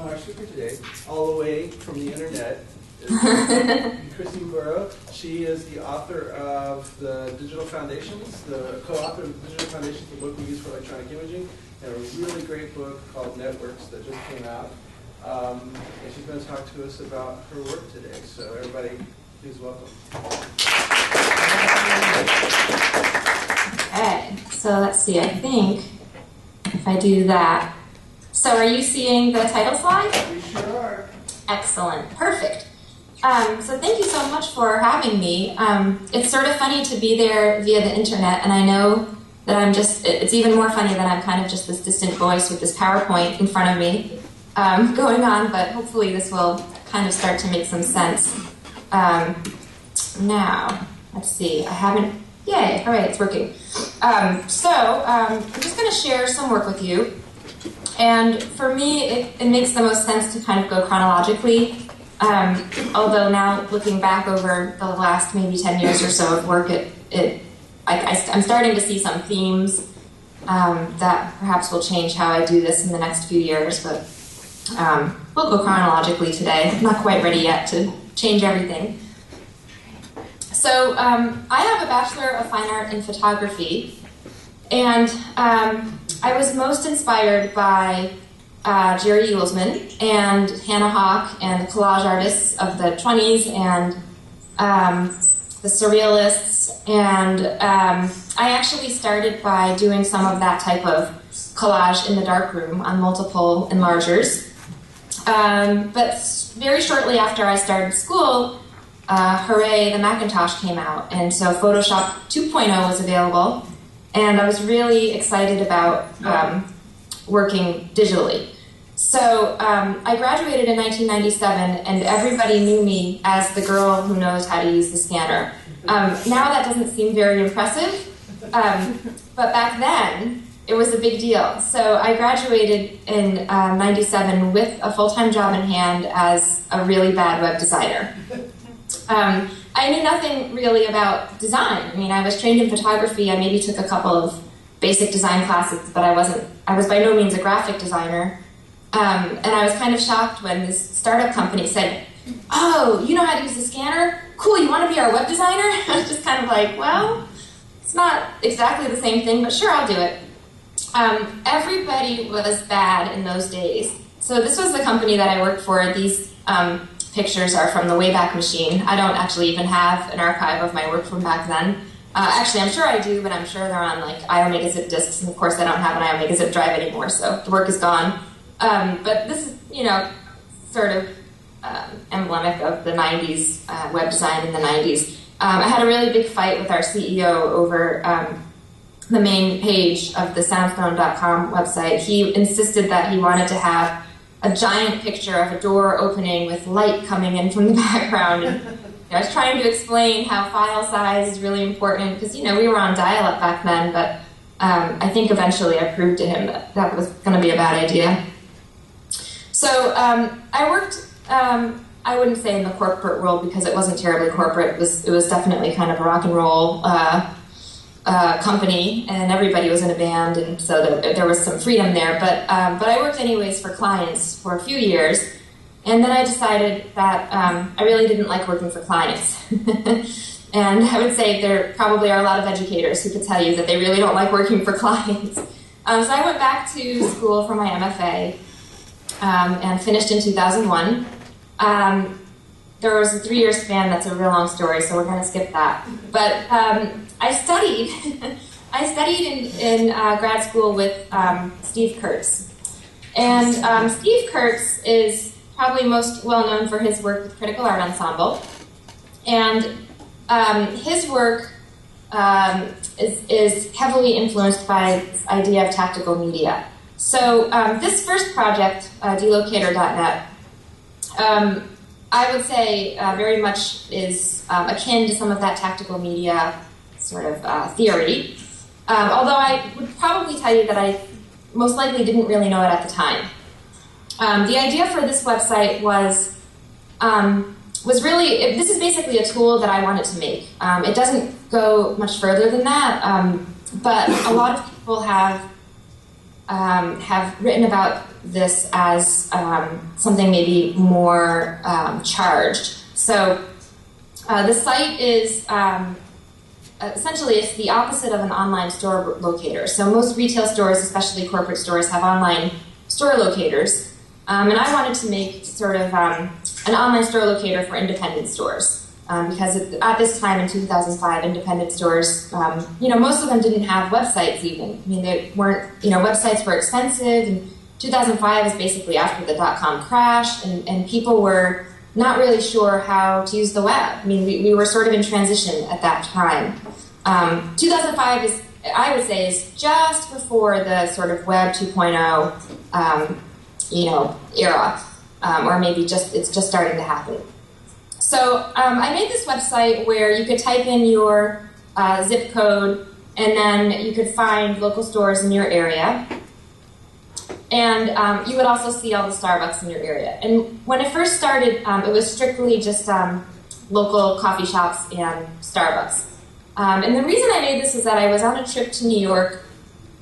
our speaker today, all the way from the internet, is Christine Burrough. She is the author of the Digital Foundations, the co-author of the Digital Foundations, the book we use for electronic imaging, and a really great book called Networks that just came out. And she's going to talk to us about her work today. So everybody, please welcome. Okay, so let's see, I think if I do that. So are you seeing the title slide? We sure are. Excellent, perfect. So thank you so much for having me. It's sort of funny to be there via the internet, and I know that it's even more funny that I'm kind of just this distant voice with this PowerPoint in front of me going on, but hopefully this will kind of start to make some sense. Now, let's see, I haven't, yay, all right, it's working. I'm just going to share some work with you. And for me, it makes the most sense to kind of go chronologically. Although now, looking back over the last maybe 10 years or so of work, I'm starting to see some themes that perhaps will change how I do this in the next few years. But we'll go chronologically today. I'm not quite ready yet to change everything. So I have a Bachelor of Fine Art in Photography, and I was most inspired by Jerry Uelsmann and Hannah Hawk and the collage artists of the 20s and the surrealists. And I actually started by doing some of that type of collage in the darkroom on multiple enlargers. But very shortly after I started school, hooray, the Macintosh came out. And so Photoshop 2.0 was available. And I was really excited about working digitally. So I graduated in 1997, and everybody knew me as the girl who knows how to use the scanner. Now that doesn't seem very impressive, but back then it was a big deal. So I graduated in 97 with a full-time job in hand as a really bad web designer. I knew nothing really about design. I mean, I was trained in photography. I maybe took a couple of basic design classes, but I was by no means a graphic designer. And I was kind of shocked when this startup company said, "Oh, you know how to use the scanner? Cool, you want to be our web designer?" I was just kind of like, well, it's not exactly the same thing, but sure, I'll do it. Everybody was bad in those days. So this was the company that I worked for. These pictures are from the Wayback Machine. I don't actually even have an archive of my work from back then. Actually, I'm sure I do, but I'm sure they're on like iOmega Zip disks, and of course I don't have an iOmega Zip drive anymore, so the work is gone. But this is, sort of emblematic of the 90s, web design in the 90s. I had a really big fight with our CEO over the main page of the soundstone.com website. He insisted that he wanted to have a giant picture of a door opening with light coming in from the background. And I was trying to explain how file size is really important because, we were on dial-up back then, but I think eventually I proved to him that was going to be a bad idea. So I worked, I wouldn't say in the corporate world because it wasn't terribly corporate. It was definitely kind of a rock and roll company, and everybody was in a band, and so there was some freedom there. But I worked anyways for clients for a few years, and then I decided that I really didn't like working for clients. And I would say there probably are a lot of educators who could tell you that they really don't like working for clients. So I went back to school for my MFA and finished in 2001. There was a 3-year span. That's a real long story, so we're going to skip that. But I studied in grad school with Steve Kurtz. And Steve Kurtz is probably most well known for his work with Critical Art Ensemble. And his work is heavily influenced by this idea of tactical media. So this first project, delocator.net, I would say very much is akin to some of that tactical media sort of theory, although I would probably tell you that I most likely didn't really know it at the time. The idea for this website was really, this is basically a tool that I wanted to make. It doesn't go much further than that, but a lot of people have have written about this as something maybe more charged. So the site is essentially it's the opposite of an online store locator. So most retail stores, especially corporate stores, have online store locators. And I wanted to make sort of an online store locator for independent stores. Because at this time in 2005, independent stores, most of them didn't have websites even. I mean, they weren't, websites were expensive. And 2005 is basically after the dot-com crash, and people were not really sure how to use the web. I mean, we were sort of in transition at that time. 2005 is, I would say, is just before the sort of Web 2.0, era, or maybe it's just starting to happen. So I made this website where you could type in your zip code, and then you could find local stores in your area. And you would also see all the Starbucks in your area. And when it first started, it was strictly just local coffee shops and Starbucks. And the reason I made this is that I was on a trip to New York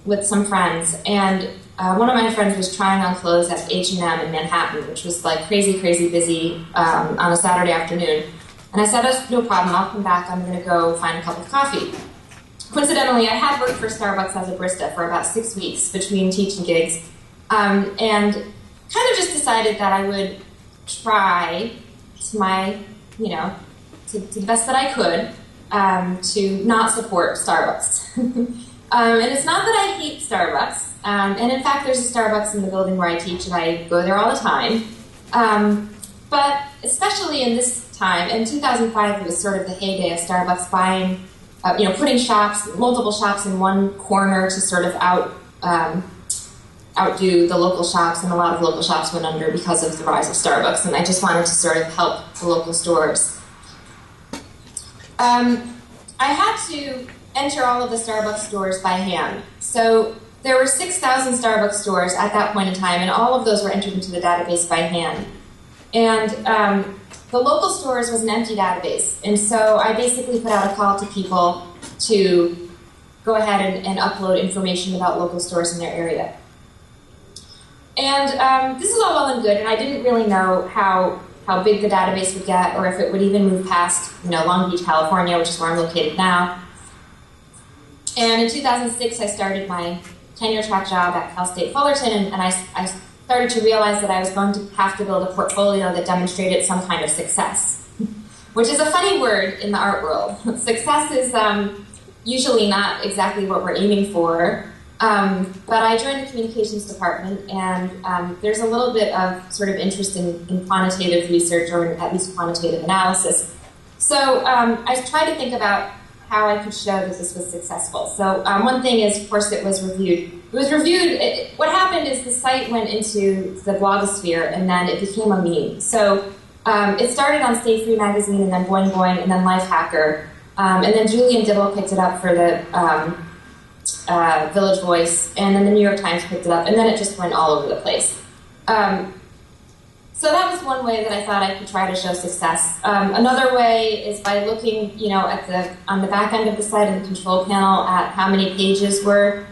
with some friends, and one of my friends was trying on clothes at H&M in Manhattan, which was like crazy, crazy busy on a Saturday afternoon. And I said, oh, no problem, I'll come back, I'm going to go find a cup of coffee. Coincidentally, I had worked for Starbucks as a barista for about 6 weeks between teaching gigs, and kind of just decided that I would try to to the best that I could to not support Starbucks. And it's not that I hate Starbucks. And in fact, there's a Starbucks in the building where I teach, and I go there all the time. But especially in this time, in 2005, it was sort of the heyday of Starbucks buying, putting multiple shops in one corner to sort of outdo the local shops, and a lot of local shops went under because of the rise of Starbucks, and I just wanted to sort of help the local stores. I had to enter all of the Starbucks stores by hand. So there were 6,000 Starbucks stores at that point in time, and all of those were entered into the database by hand. And the local stores was an empty database, and so I basically put out a call to people to go ahead and upload information about local stores in their area. And this is all well and good, and I didn't really know how big the database would get, or if it would even move past, Long Beach, California, which is where I'm located now. And in 2006, I started my tenure-track job at Cal State Fullerton, and I started to realize that I was going to have to build a portfolio that demonstrated some kind of success, which is a funny word in the art world. Success is usually not exactly what we're aiming for. But I joined the communications department, and there's a little bit of sort of interest in quantitative research, or at least quantitative analysis. So I tried to think about how I could show that this was successful. So one thing is, of course, it was reviewed. What happened is the site went into the blogosphere, and then it became a meme. So it started on Stay Free magazine, and then Boing Boing, and then Lifehacker, and then Julian Dibble picked it up for the Village Voice, and then the New York Times picked it up, and then it just went all over the place. So that was one way that I thought I could try to show success. Another way is by looking, on the back end of the site in the control panel at how many pages were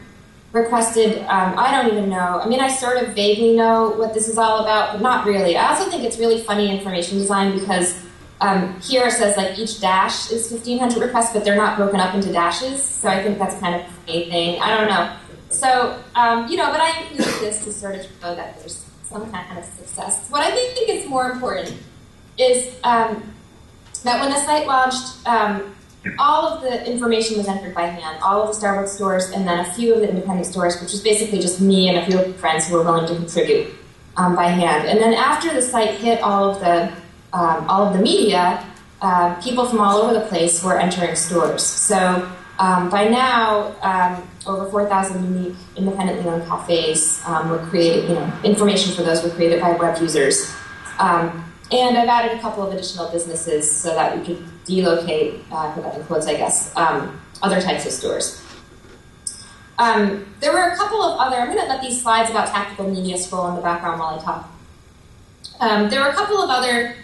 requested. I don't even know. I mean, I sort of vaguely know what this is all about, but not really. I also think it's really funny information design because here it says like each dash is 1,500 requests, but they're not broken up into dashes. So I think that's kind of a funny thing. I don't know. So, but I included this to sort of show that there's some kind of success. What I think is more important is that when the site launched, all of the information was entered by hand, all of the Starbucks stores, and then a few of the independent stores, which was basically just me and a few of the friends who were willing to contribute by hand. And then after the site hit all of the media, people from all over the place were entering stores. So by now, over 4,000 unique independently owned cafes were created, information for those were created by web users. And I've added a couple of additional businesses so that we could delocate, put that in quotes, I guess, other types of stores. There were a couple of other, I'm going to let these slides about tactical media scroll in the background while I talk. There were a couple of other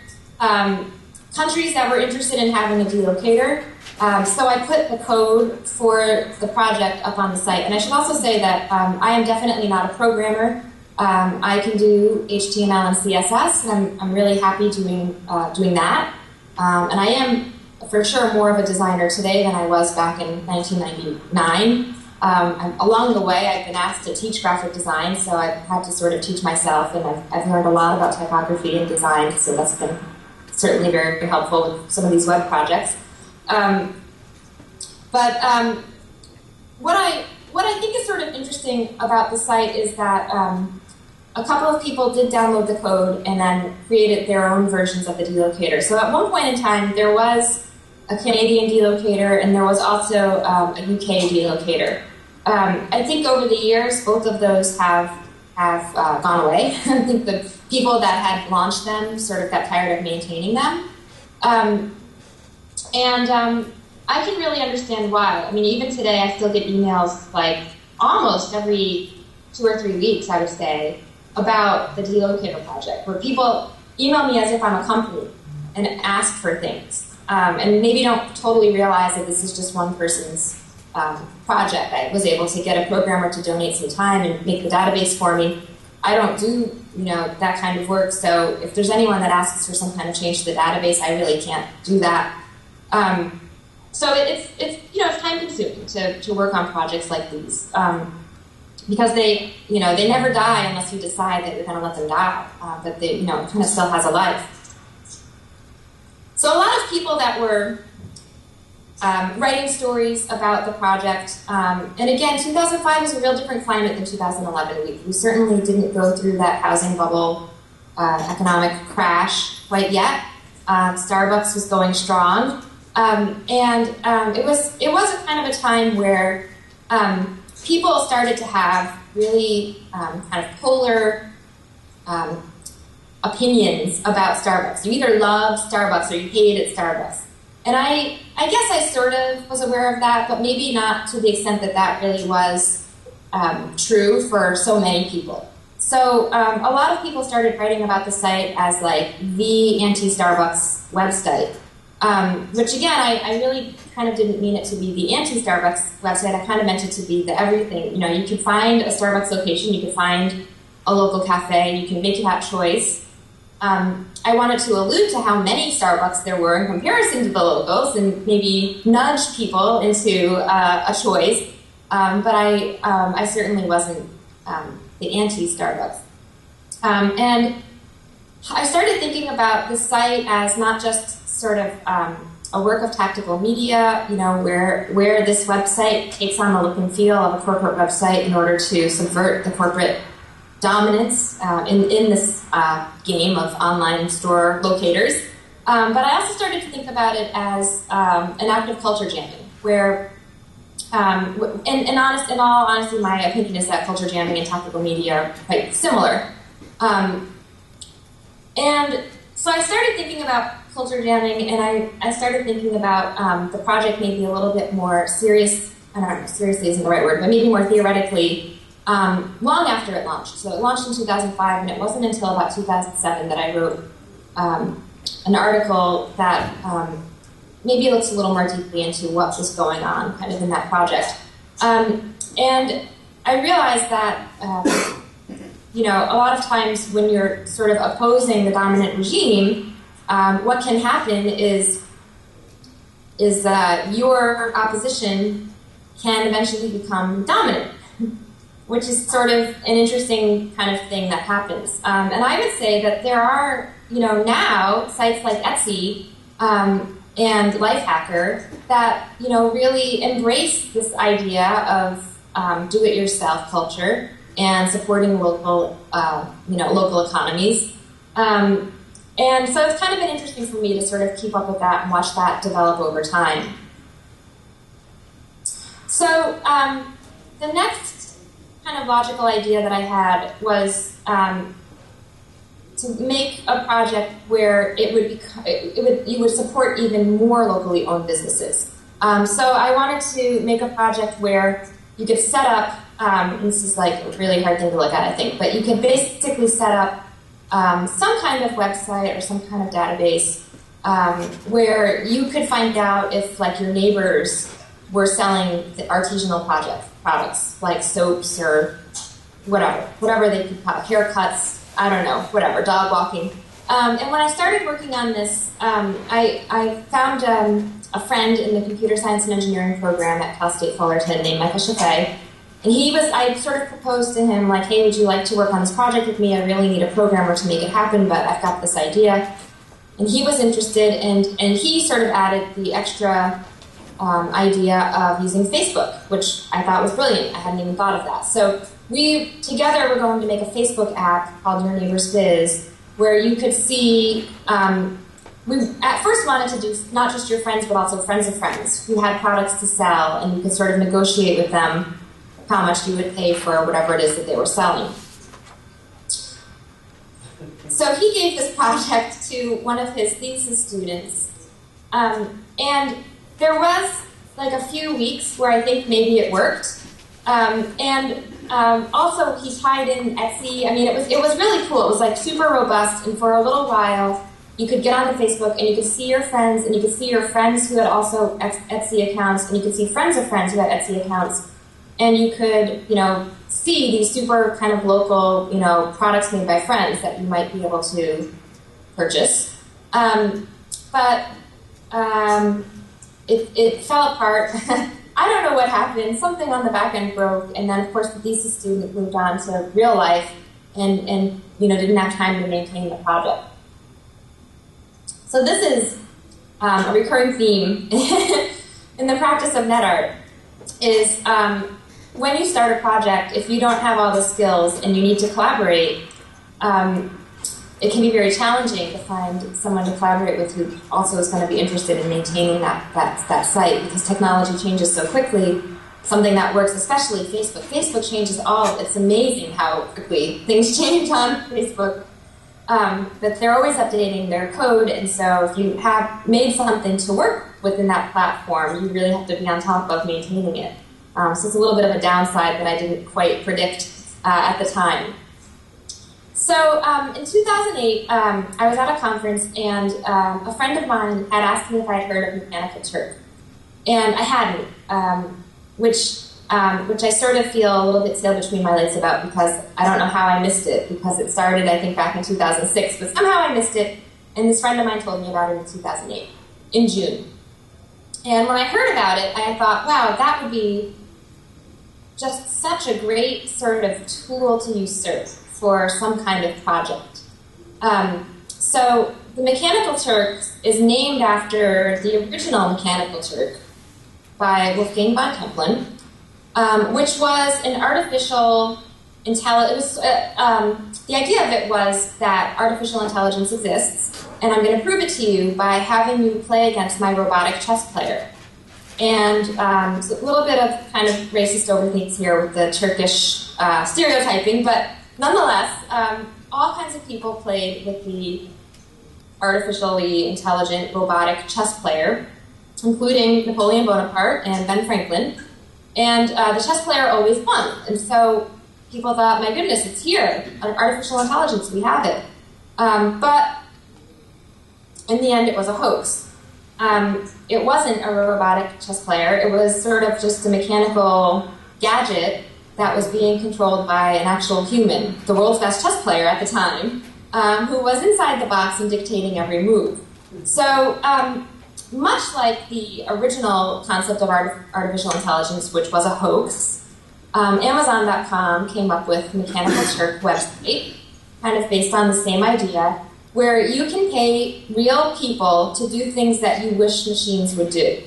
countries that were interested in having a delocator. So I put the code for the project up on the site. And I should also say that I am definitely not a programmer. I can do HTML and CSS, and I'm really happy doing that. And I am, for sure, more of a designer today than I was back in 1999. Along the way, I've been asked to teach graphic design, so I've had to sort of teach myself, and I've learned a lot about typography and design, so that's been certainly very, very helpful with some of these web projects. What I think is sort of interesting about the site is that a couple of people did download the code and then created their own versions of the delocator. So at one point in time, there was a Canadian delocator and there was also a UK delocator. I think over the years, both of those have gone away. I think the people that had launched them sort of got tired of maintaining them. I can really understand why. I mean, even today, I still get emails like almost every 2 or 3 weeks, I would say, about the delocator project, where people email me as if I'm a company and ask for things, and maybe don't totally realize that this is just one person's project. I was able to get a programmer to donate some time and make the database for me. I don't do, that kind of work, so if there's anyone that asks for some kind of change to the database, I really can't do that. So it's time consuming to work on projects like these. Because they never die unless you decide that you're going to let them die, but they, it kind of still has a life. So a lot of people that were writing stories about the project, and again, 2005 was a real different climate than 2011. We certainly didn't go through that housing bubble economic crash quite yet. Starbucks was going strong, and it was a kind of a time where people started to have really kind of polar opinions about Starbucks. You either loved Starbucks or you hated Starbucks. And I guess I sort of was aware of that, but maybe not to the extent that that really was true for so many people. So a lot of people started writing about the site as like the anti-Starbucks website. Which again, I really kind of didn't mean it to be the anti-Starbucks website. I kind of meant it to be the everything. You could find a Starbucks location, you could find a local cafe, you can make that choice. I wanted to allude to how many Starbucks there were in comparison to the locals and maybe nudge people into a choice. But I certainly wasn't the anti-Starbucks. And I started thinking about the site as not just sort of a work of tactical media, where this website takes on the look and feel of a corporate website in order to subvert the corporate dominance in this game of online store locators. But I also started to think about it as an act of culture jamming, where, in all honesty, my opinion is that culture jamming and tactical media are quite similar. And so I started thinking about culture jamming, and I started thinking about the project maybe a little bit more serious. I don't know if seriously isn't the right word, but maybe more theoretically long after it launched. So it launched in 2005, and it wasn't until about 2007 that I wrote an article that maybe looks a little more deeply into what was going on kind of in that project. And I realized that a lot of times when you're sort of opposing the dominant regime, what can happen is that your opposition can eventually become dominant, which is sort of an interesting kind of thing that happens. And I would say that there are, now sites like Etsy and Lifehacker that, really embrace this idea of do-it-yourself culture and supporting local, local economies. And so it's kind of been interesting for me to sort of keep up with that and watch that develop over time. So the next kind of logical idea that I had was to make a project where you would support even more locally owned businesses. So I wanted to make a project where you could set up, and this is like a really hard thing to look at, I think, but you could basically set up some kind of website or some kind of database where you could find out if like your neighbors were selling the artisanal products like soaps or whatever they could have, haircuts, I don't know, whatever, dog walking. And when I started working on this, I found a friend in the computer science and engineering program at Cal State Fullerton named Michael Chaffee. And I sort of proposed to him, like, hey, would you like to work on this project with me? I really need a programmer to make it happen, but I've got this idea. And he was interested, and he sort of added the extra idea of using Facebook, which I thought was brilliant. I hadn't even thought of that. So we together were going to make a Facebook app called Your Neighbor's Biz, where you could see, we at first wanted to do not just your friends, but also friends of friends who had products to sell, and you could sort of negotiate with them how much you would pay for whatever it is that they were selling. So he gave this project to one of his thesis students, and there was like a few weeks where I think maybe it worked, also he tied in Etsy. I mean, it was really cool. It was like super robust, and for a little while you could get onto Facebook and you could see your friends, and you could see your friends who had also Etsy accounts, and you could see friends of friends who had Etsy accounts, and you could, see these super kind of local, products made by friends that you might be able to purchase. But it fell apart. I don't know what happened. Something on the back end broke, and then of course the thesis student moved on to real life, and didn't have time to maintain the project. So this is a recurring theme in the practice of net art. Is when you start a project, if you don't have all the skills and you need to collaborate, it can be very challenging to find someone to collaborate with who also is going to be interested in maintaining that site, because technology changes so quickly. Something that works, especially Facebook. Facebook changes it's amazing how quickly things change on Facebook. But they're always updating their code, and so if you have made something to work within that platform, you really have to be on top of maintaining it. So it's a little bit of a downside that I didn't quite predict at the time. So in 2008, I was at a conference, and a friend of mine had asked me if I had heard of Mechanical Turk. And I hadn't, which I sort of feel a little bit sail between my legs about, because I don't know how I missed it, because it started, I think, back in 2006, but somehow I missed it, and this friend of mine told me about it in 2008, in June. And when I heard about it, I thought, wow, that would be just such a great sort of tool to usurp for some kind of project. So the Mechanical Turk is named after the original Mechanical Turk by Wolfgang von Kempelen, which was an artificial intelligence. The idea of it was that artificial intelligence exists, and I'm going to prove it to you by having you play against my robotic chess player. And so a little bit of kind of racist overthinks here with the Turkish stereotyping, but nonetheless, all kinds of people played with the artificially intelligent robotic chess player, including Napoleon Bonaparte and Ben Franklin. And the chess player always won. And so people thought, my goodness, it's here. Artificial intelligence, we have it. But in the end, it was a hoax. It wasn't a robotic chess player. It was sort of just a mechanical gadget that was being controlled by an actual human, the world's best chess player at the time, who was inside the box and dictating every move. So much like the original concept of artificial intelligence, which was a hoax, Amazon.com came up with Mechanical Turk website, kind of based on the same idea, where you can pay real people to do things that you wish machines would do.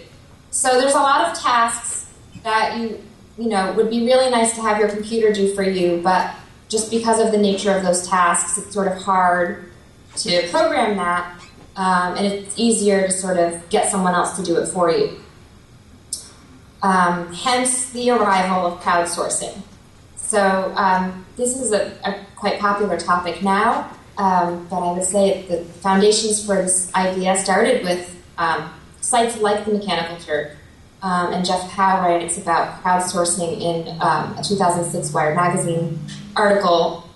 So there's a lot of tasks that you would be really nice to have your computer do for you, but just because of the nature of those tasks, it's sort of hard to program that, and it's easier to sort of get someone else to do it for you. Hence the arrival of crowdsourcing. So this is a quite popular topic now, but I would say the foundations for this idea started with sites like the Mechanical Turk. And Jeff Howe writes about crowdsourcing in a 2006 Wired magazine article.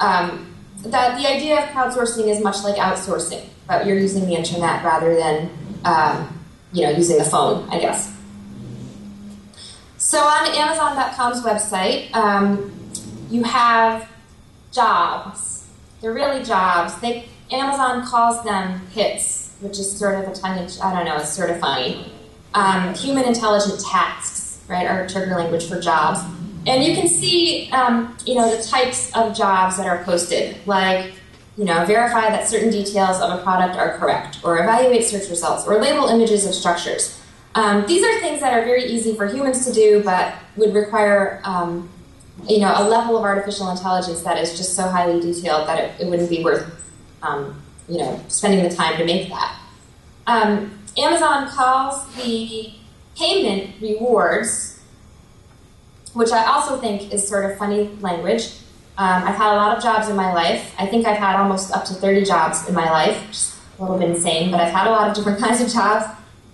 that the idea of crowdsourcing is much like outsourcing, but you're using the internet rather than using the phone, I guess. So on Amazon.com's website, you have jobs. They're really jobs. Amazon calls them hits, which is sort of a tongue-in-cheek, I don't know, it's sort of funny. Human intelligent tasks, right, are trigger language for jobs. And you can see, the types of jobs that are posted, like, verify that certain details of a product are correct, or evaluate search results, or label images of structures. These are things that are very easy for humans to do, but would require, a level of artificial intelligence that is just so highly detailed that it wouldn't be worth, spending the time to make that. Amazon calls the payment rewards, which I also think is sort of funny language. I've had a lot of jobs in my life. I think I've had almost up to 30 jobs in my life, which is a little bit insane, but I've had a lot of different kinds of jobs.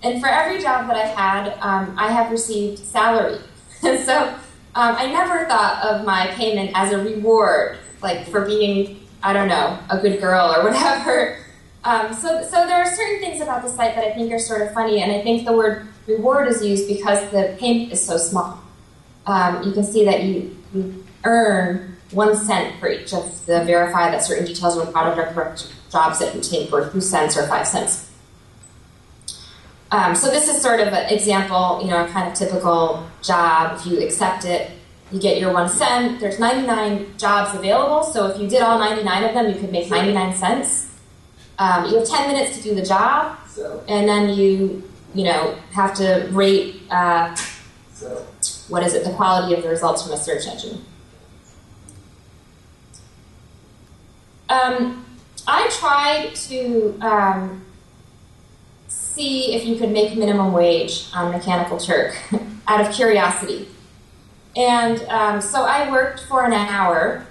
And for every job that I've had, I have received salary. And so I never thought of my payment as a reward, like for being, I don't know, a good girl or whatever. So there are certain things about the site that I think are sort of funny, and I think the word reward is used because the payment is so small. You can see that you earn 1 cent for each of the verify that certain details of a product are correct jobs that you take, or 2 cents or 5 cents. So this is sort of an example, a kind of typical job. If you accept it, you get your 1 cent. There's 99 jobs available, so if you did all 99 of them, you could make 99 cents. You have 10 minutes to do the job, and then you have to rate the quality of the results from a search engine. I tried to see if you could make minimum wage on Mechanical Turk out of curiosity. And so I worked for an hour.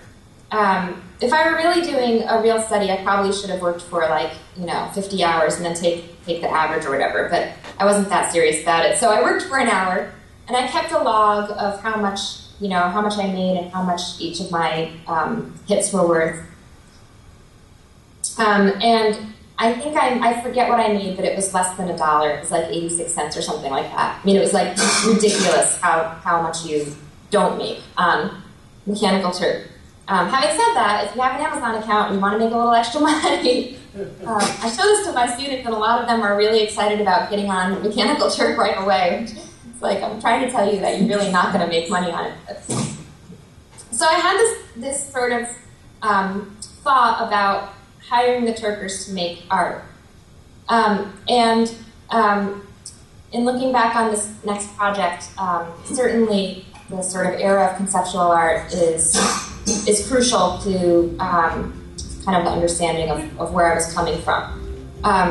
If I were really doing a real study, I probably should have worked for 50 hours and then take the average or whatever, but I wasn't that serious about it. So I worked for an hour, and I kept a log of how much I made and how much each of my hits were worth. And I think I forget what I made, but it was less than $1. It was like 86 cents or something like that. I mean, it was like ridiculous how much you don't make on Mechanical Turk. Having said that, if you have an Amazon account and you want to make a little extra money, I show this to my students, and a lot of them are really excited about getting on Mechanical Turk right away. It's like, I'm trying to tell you that you're really not going to make money on it. So I had this sort of thought about hiring the Turkers to make art. And in looking back on this next project, certainly the sort of era of conceptual art is crucial to kind of the understanding of where I was coming from.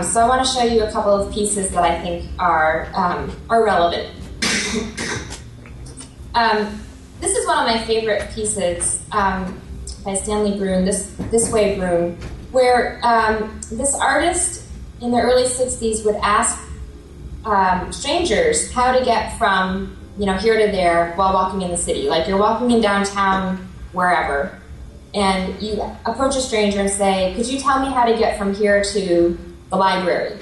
So I want to show you a couple of pieces that I think are relevant. This is one of my favorite pieces by Stanley Brune, This Way Brune, where this artist in the early 60s would ask strangers how to get from here to there while walking in the city. Like, you're walking in downtown, wherever, and you approach a stranger and say, could you tell me how to get from here to the library?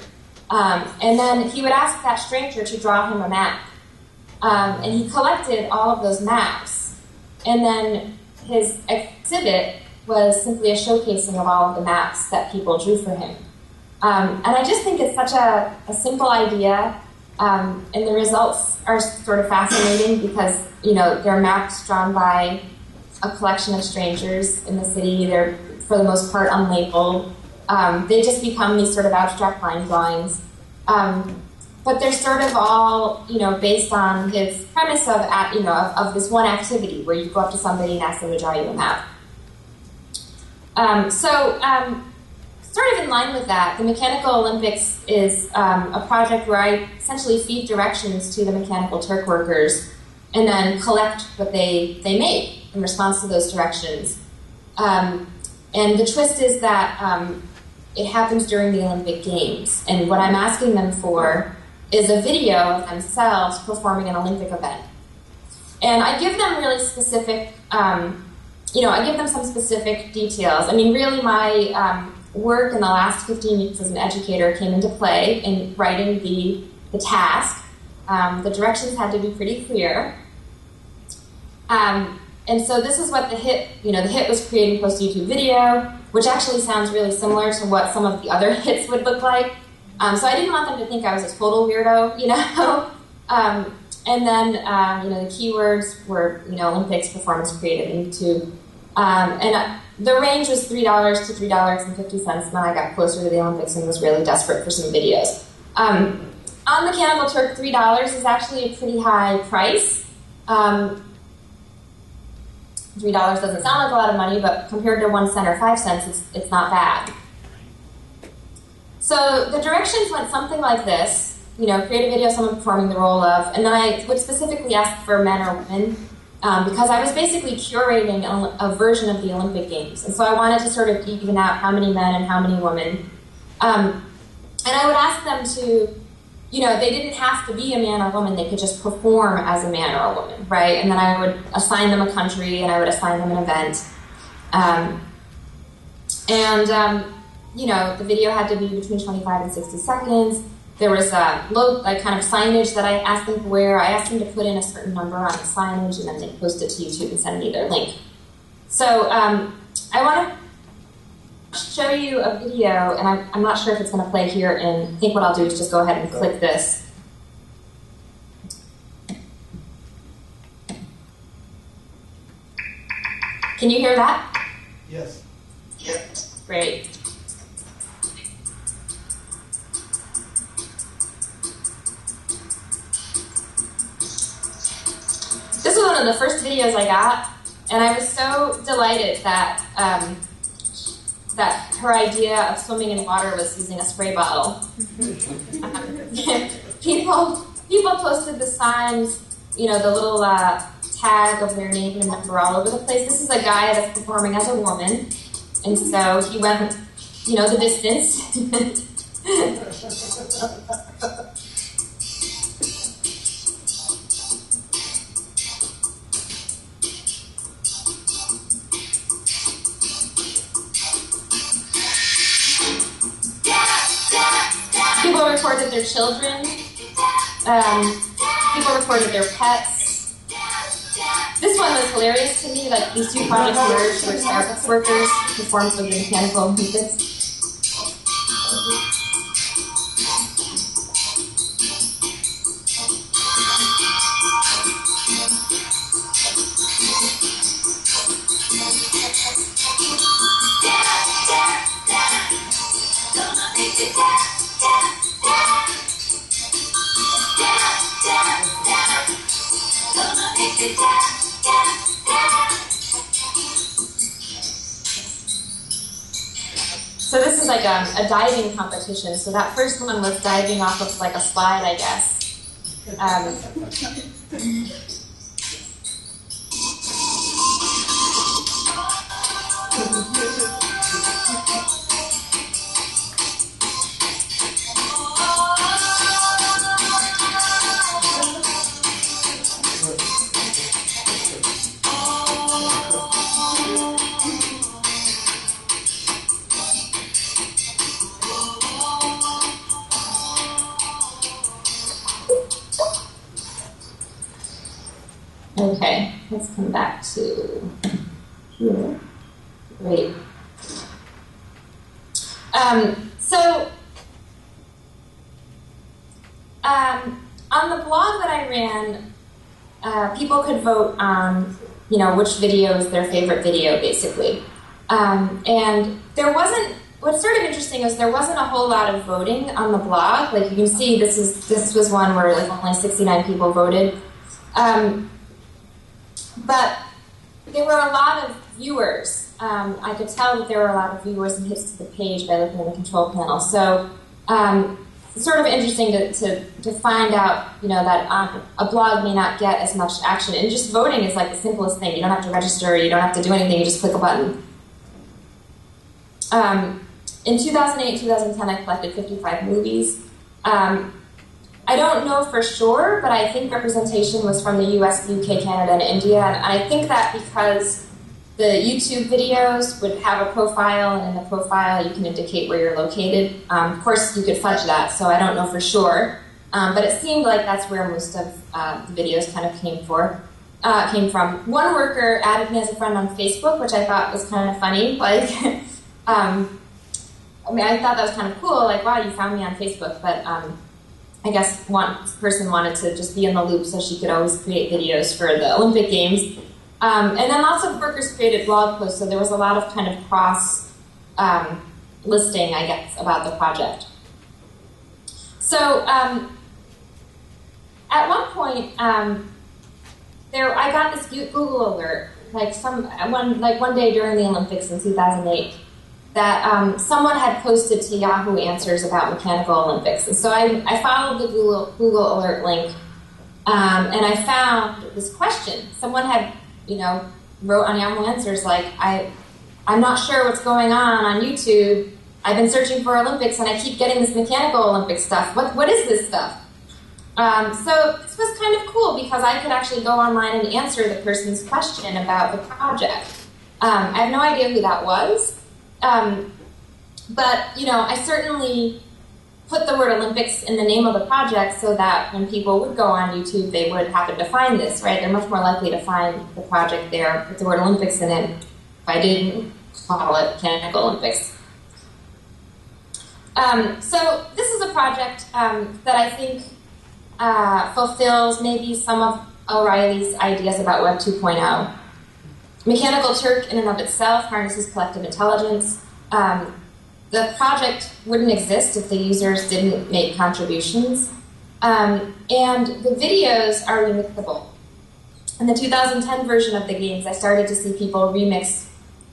And then he would ask that stranger to draw him a map. And he collected all of those maps. And then his exhibit was simply a showcasing of all of the maps that people drew for him. And I just think it's such a simple idea, and the results are sort of fascinating because, they're maps drawn by a collection of strangers in the city. They're, for the most part, unlabeled. They just become these sort of abstract line drawings. But they're sort of all, based on his premise of this one activity where you go up to somebody and ask them to draw you a map. Sort of in line with that, the Mechanical Olympics is a project where I essentially feed directions to the Mechanical Turk workers and then collect what they make in response to those directions. And the twist is that it happens during the Olympic Games. And what I'm asking them for is a video of themselves performing an Olympic event. And I give them really specific I give them some specific details. I mean, really, my work in the last 15 years as an educator came into play in writing the task. The directions had to be pretty clear. And so this is what the HIT, the HIT was create and post YouTube video, which actually sounds really similar to what some of the other HITs would look like. So I didn't want them to think I was a total weirdo, And then, the keywords were, Olympics, performance creative, YouTube. And the range was $3 to $3.50. Then I got closer to the Olympics and was really desperate for some videos. On Mechanical Turk, $3 is actually a pretty high price. $3 doesn't sound like a lot of money, but compared to 1 cent or 5 cents, it's not bad. So the directions went something like this. Create a video of someone performing the role of, and then I would specifically ask for men or women because I was basically curating a version of the Olympic Games. And so I wanted to sort of even out how many men and how many women. And I would ask them to, they didn't have to be a man or woman, they could just perform as a man or a woman, right? And then I would assign them a country and I would assign them an event. The video had to be between 25 and 60 seconds. There was kind of signage that I asked them to wear. I asked them to put in a certain number on the signage, and then they post it to YouTube and send me their link. So I want to show you a video, and I'm not sure if it's going to play here, and I think what I'll do is just go ahead and click this. Can you hear that? Yes. Yes. Great. This was one of the first videos I got, and I was so delighted that that her idea of swimming in water was using a spray bottle. People posted the signs, the little tag of their name and number all over the place. This is a guy that's performing as a woman, and so he went, the distance. People recorded their children. People recorded their pets. This one was hilarious to me. Like, these two projects merged where Starbucks workers performed for the Mechanical Olympics. So this is like a diving competition. So that first one was diving off of like a slide, I guess. Okay, let's come back to here. Great. On the blog that I ran, people could vote on, which video is their favorite video, basically. And there wasn't. What's sort of interesting is there wasn't a whole lot of voting on the blog. Like, you can see, this was one where like only 69 people voted. But there were a lot of viewers. I could tell that there were a lot of viewers and hits to the page by looking at the control panel. So it's sort of interesting to find out, that a blog may not get as much action. And just voting is like the simplest thing. You don't have to register. You don't have to do anything. You just click a button. In 2008, 2010, I collected 55 movies. I don't know for sure, but I think representation was from the US, UK, Canada, and India. And I think that because the YouTube videos would have a profile, and in the profile you can indicate where you're located. Of course, you could fudge that, so I don't know for sure. But it seemed like that's where most of the videos kind of came from. One worker added me as a friend on Facebook, which I thought was kind of funny. Like, I thought that was kind of cool. Like, wow, you found me on Facebook. But I guess one person wanted to just be in the loop so she could always create videos for the Olympic Games. And then lots of workers created blog posts, so there was a lot of kind of cross listing, I guess, about the project. So at one point, I got this Google alert, one day during the Olympics in 2008, that someone had posted to Yahoo Answers about Mechanical Olympics. And so I followed the Google alert link, and I found this question. Someone had wrote on Yahoo Answers, like, I'm not sure what's going on YouTube. I've been searching for Olympics, and I keep getting this Mechanical Olympic stuff. What is this stuff? So this was kind of cool because I could actually go online and answer the person's question about the project. I have no idea who that was, but I certainly put the word Olympics in the name of the project so that when people would go on YouTube, they would happen to find this, right? They're much more likely to find the project there with the word Olympics in it if I didn't call it Mechanical Olympics. So this is a project that I think fulfills maybe some of O'Reilly's ideas about Web 2.0. Mechanical Turk in and of itself harnesses collective intelligence. The project wouldn't exist if the users didn't make contributions. And the videos are remixable. In the 2010 version of the games, I started to see people remix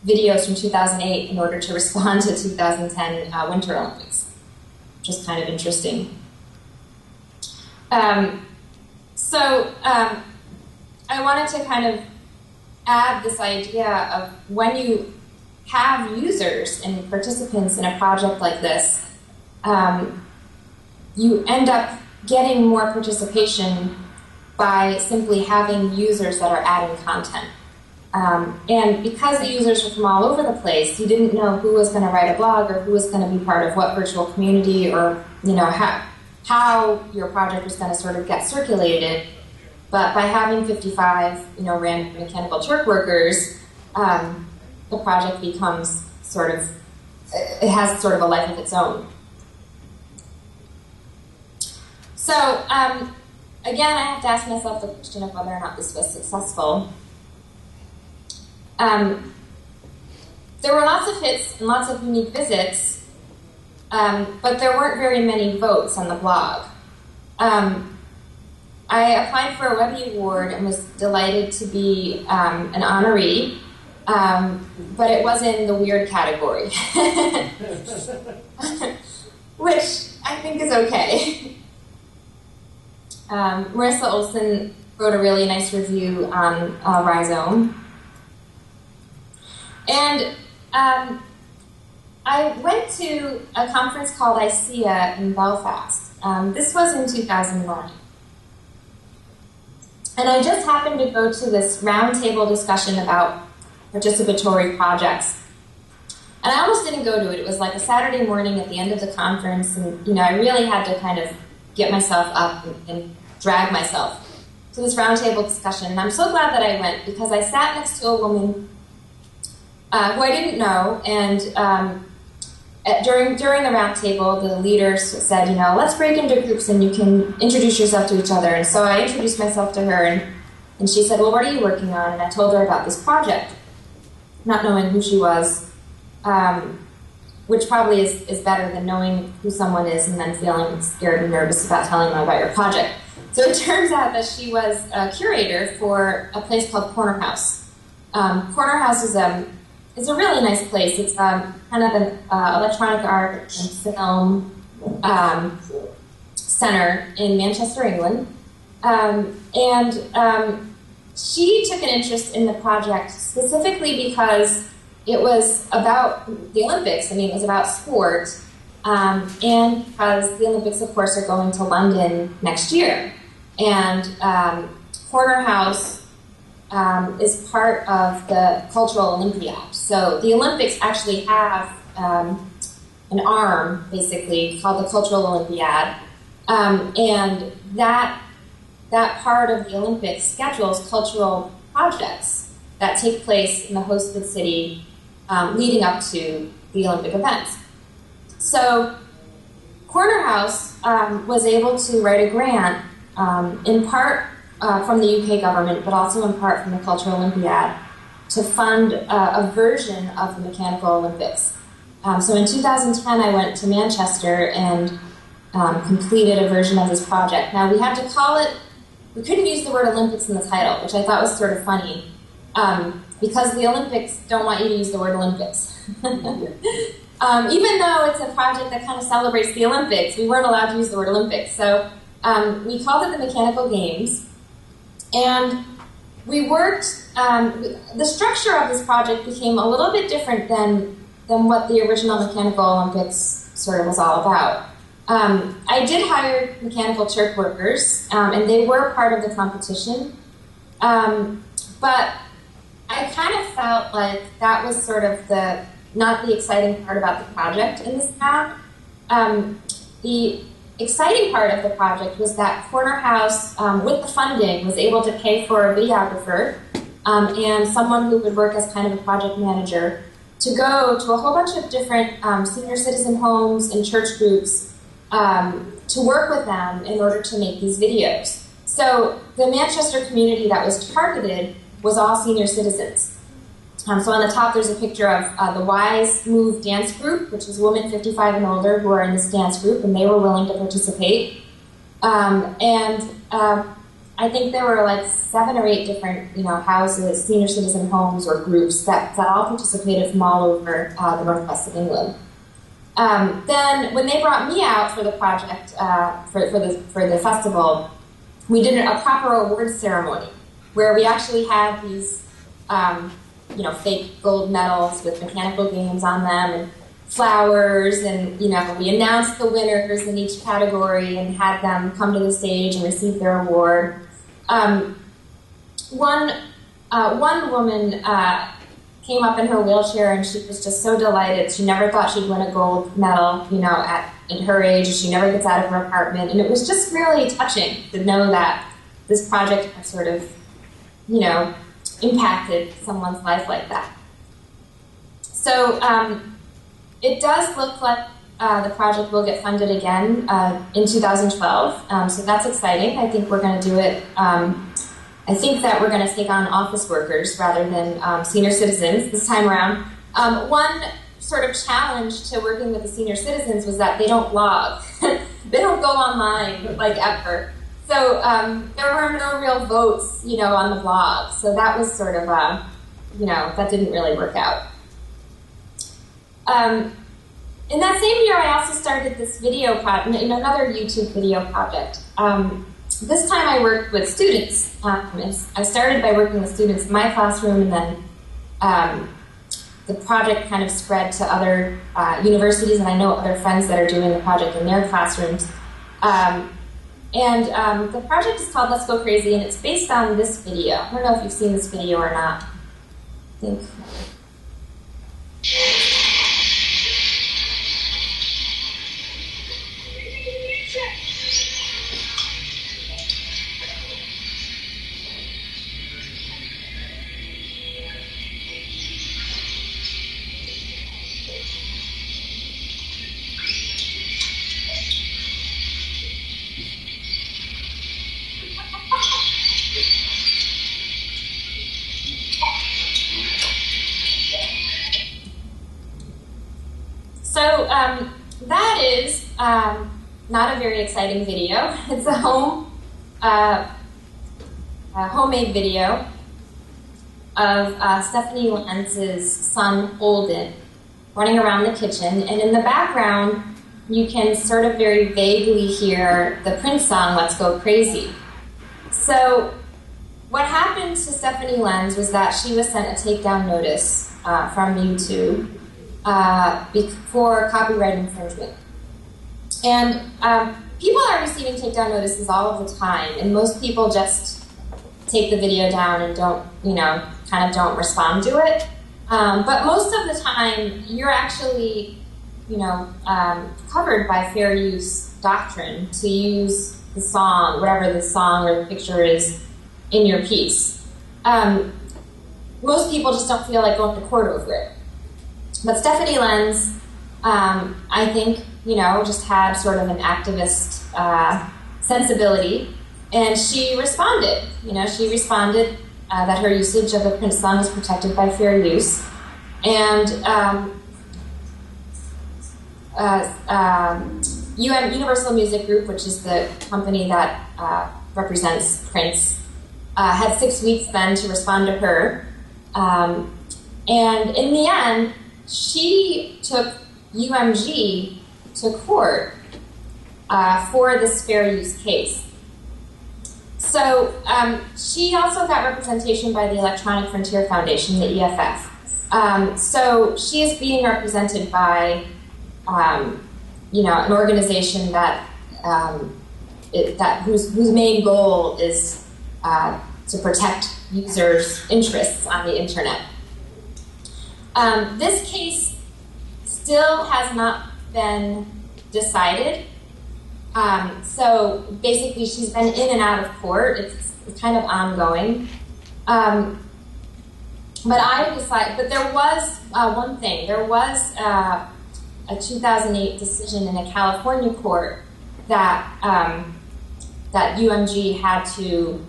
videos from 2008 in order to respond to 2010 Winter Olympics, which is kind of interesting. I wanted to kind of add this idea of when you have users and participants in a project like this, you end up getting more participation by simply having users that are adding content. And because the users were from all over the place, you didn't know who was going to write a blog or who was going to be part of what virtual community, or how your project was going to sort of get circulated. But by having 55 random Mechanical Turk workers, the project becomes it has sort of a life of its own. So again, I have to ask myself the question of whether or not this was successful. There were lots of hits and lots of unique visits, but there weren't very many votes on the blog. I applied for a Webby Award and was delighted to be an honoree, but it was in the weird category, which I think is okay. Marissa Olson wrote a really nice review on Rhizome. And I went to a conference called AIGA in Belfast. This was in 2009. And I just happened to go to this roundtable discussion about participatory projects. And I almost didn't go to it. It was like a Saturday morning at the end of the conference, and I really had to kind of get myself up and drag myself to this roundtable discussion. And I'm so glad that I went, because I sat next to a woman who I didn't know, and during the roundtable, the leaders said, let's break into groups and you can introduce yourself to each other. And so I introduced myself to her, and she said, well, what are you working on? And I told her about this project, not knowing who she was, which probably is better than knowing who someone is and then feeling scared and nervous about telling them about your project. So it turns out that she was a curator for a place called Corner House. Corner House is a really nice place. It's kind of an electronic art and film center in Manchester, England. She took an interest in the project specifically because it was about the Olympics. I mean, it was about sport, and because the Olympics, of course, are going to London next year. And Corner House is part of the Cultural Olympiad. So the Olympics actually have an arm, basically, called the Cultural Olympiad, and that part of the Olympics schedules cultural projects that take place in the hosted city leading up to the Olympic events. So Corner House was able to write a grant, in part from the UK government, but also in part from the Cultural Olympiad, to fund a version of the Mechanical Olympics. So in 2010, I went to Manchester and completed a version of this project. Now, we had to call it, we couldn't use the word Olympics in the title, which I thought was sort of funny, because the Olympics don't want you to use the word Olympics. Even though it's a project that kind of celebrates the Olympics, we weren't allowed to use the word Olympics. So we called it the Mechanical Games. And we worked, the structure of this project became a little bit different than what the original Mechanical Olympics sort of was all about. I did hire mechanical Turk workers, and they were part of the competition. But I kind of felt like that was sort of not the exciting part about the project in this town. The exciting part of the project was that Corner House, with the funding, was able to pay for a videographer and someone who would work as kind of a project manager to go to a whole bunch of different senior citizen homes and church groups to work with them in order to make these videos. So the Manchester community that was targeted was all senior citizens. So on the top there's a picture of the Wise Move dance group, which is women 55 and older who are in this dance group, and they were willing to participate. I think there were like 7 or 8 different houses, senior citizen homes or groups that all participated from all over the northwest of England. Then when they brought me out for the project, for the festival, we did a proper awards ceremony where we actually had these fake gold medals with Mechanical Games on them and flowers, and we announced the winners in each category and had them come to the stage and receive their award. One woman came up in her wheelchair and she was just so delighted. She never thought she'd win a gold medal, in her age. She never gets out of her apartment, and it was just really touching to know that this project had sort of, impacted someone's life like that. So it does look like the project will get funded again in 2012, so that's exciting. I think we're going to do it. I think that we're going to take on office workers rather than senior citizens this time around. One sort of challenge to working with the senior citizens was that they don't blog. They don't go online like ever. So there were no real votes, on the blog. So that was sort of, that didn't really work out. In that same year, I also started this video project, another YouTube video project. This time I worked with students. I started by working with students in my classroom, and then the project kind of spread to other universities, and I know other friends that are doing the project in their classrooms. The project is called Let's Go Crazy, and it's based on this video. I don't know if you've seen this video or not. I think. So that is not a very exciting video. It's a homemade video of Stephanie Lenz's son Holden running around the kitchen, and in the background you can sort of very vaguely hear the Prince song "Let's Go Crazy." So what happened to Stephanie Lenz was that she was sent a takedown notice from YouTube for copyright infringement. And people are receiving takedown notices all of the time, and most people just take the video down and don't, kind of don't respond to it. But most of the time, you're actually, covered by fair use doctrine to use the song, whatever the song or the picture is, in your piece. Most people just don't feel like going to court over it. But Stephanie Lenz, I think, just had sort of an activist sensibility, and she responded. She responded that her usage of the Prince song is protected by fair use, and Universal Music Group, which is the company that represents Prince, had 6 weeks then to respond to her, and in the end, she took UMG to court for this fair use case. So she also got representation by the Electronic Frontier Foundation, the EFF. So she is being represented by, an organization that whose main goal is to protect users' interests on the internet. This case still has not been decided. So basically, she's been in and out of court. It's kind of ongoing. But there was one thing. There was a 2008 decision in a California court that that UMG had to,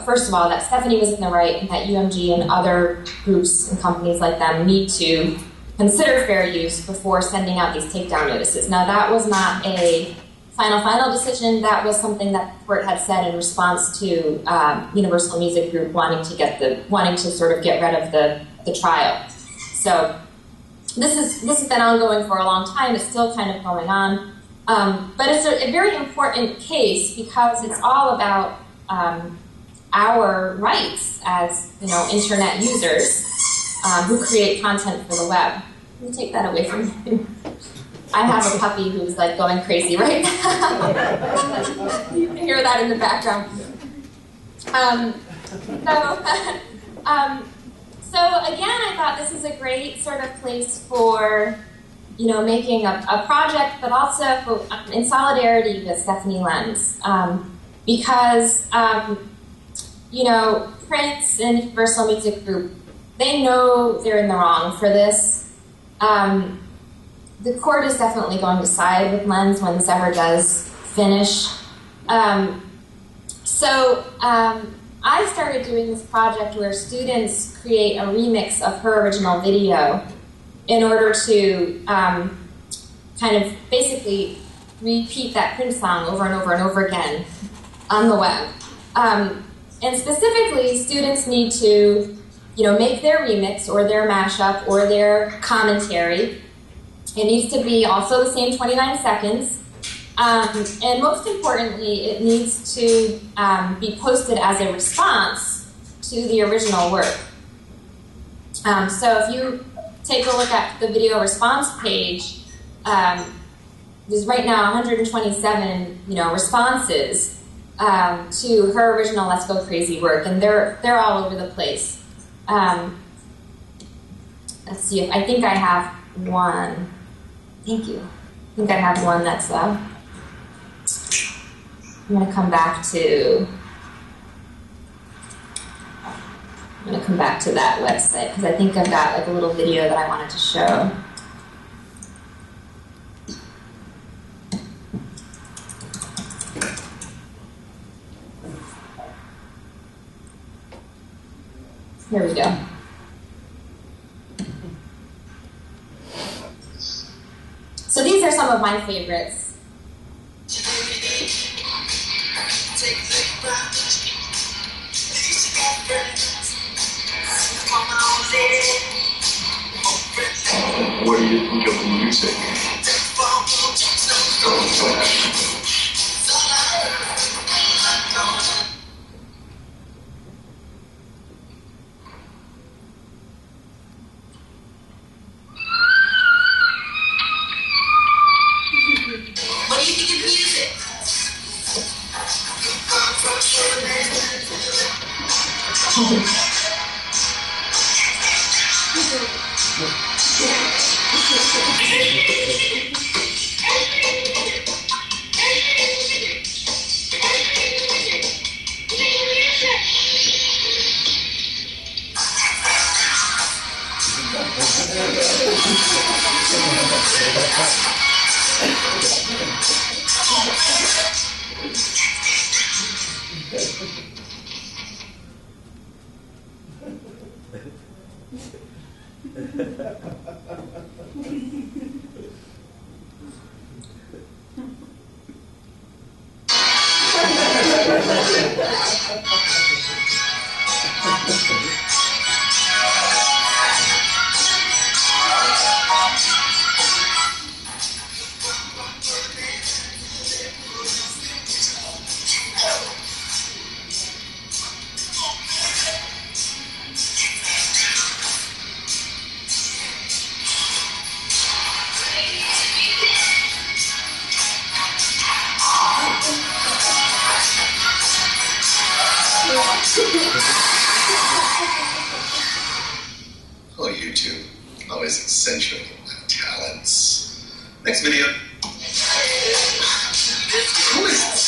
first of all, that Stephanie was in the right, and that UMG and other groups and companies like them need to consider fair use before sending out these takedown notices. Now, that was not a final decision. That was something that the court had said in response to Universal Music Group wanting to sort of get rid of the trial. So this has been ongoing for a long time. It's still kind of going on, but it's a very important case because it's all about our rights as internet users who create content for the web. Let me take that away from you. I have a puppy who's like going crazy right now. You can hear that in the background. So again, I thought this is a great sort of place for, making a project, but also in solidarity with Stephanie Lenz, because Prince and Universal Music Group, they know they're in the wrong for this. The court is definitely going to side with Lenz when this ever does finish. I started doing this project where students create a remix of her original video in order to kind of basically repeat that Prince song over and over and over again on the web. And specifically, students need to make their remix or their mashup or their commentary. It needs to be also the same 29 seconds. And most importantly, it needs to be posted as a response to the original work. So if you take a look at the video response page, there's right now 127, responses to her original Let's Go Crazy work, and they're all over the place. Let's see, I think I have one. Thank you. I think I have one that's, I'm going to come back to that website because I think I've got like a little video that I wanted to show. Here we go. So these are some of my favorites. What do you think of the music? What do you think of music? Oh, you two. Always eccentric talents. Next video. Who is this?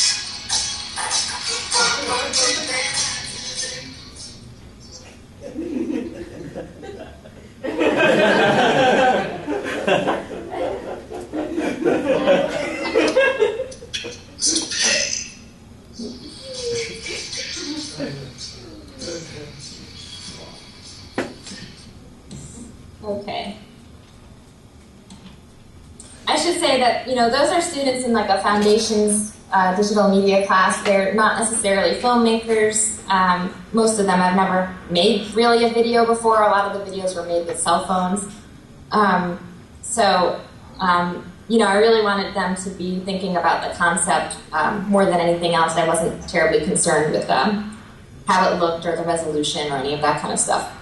This is pay. Okay. I should say that, you know, those are students in like a foundations digital media class. They're not necessarily filmmakers. Most of them have never made really a video before. A lot of the videos were made with cell phones. You know, I really wanted them to be thinking about the concept more than anything else. I wasn't terribly concerned with how it looked or the resolution or any of that kind of stuff.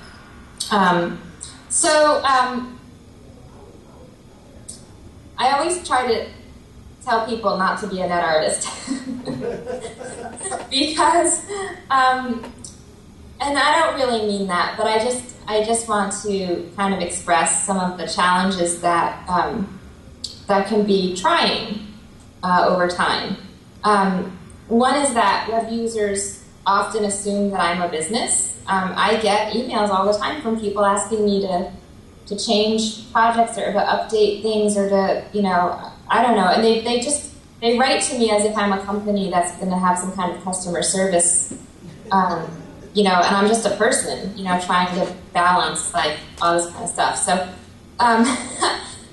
I always try to tell people not to be a net artist because, and I don't really mean that, but I just want to kind of express some of the challenges that that can be trying over time. One is that web users often assume that I'm a business. I get emails all the time from people asking me to change projects or to update things or to, you know, I don't know. And they write to me as if I'm a company that's going to have some kind of customer service, you know, and I'm just a person, you know, trying to balance like all this kind of stuff. So,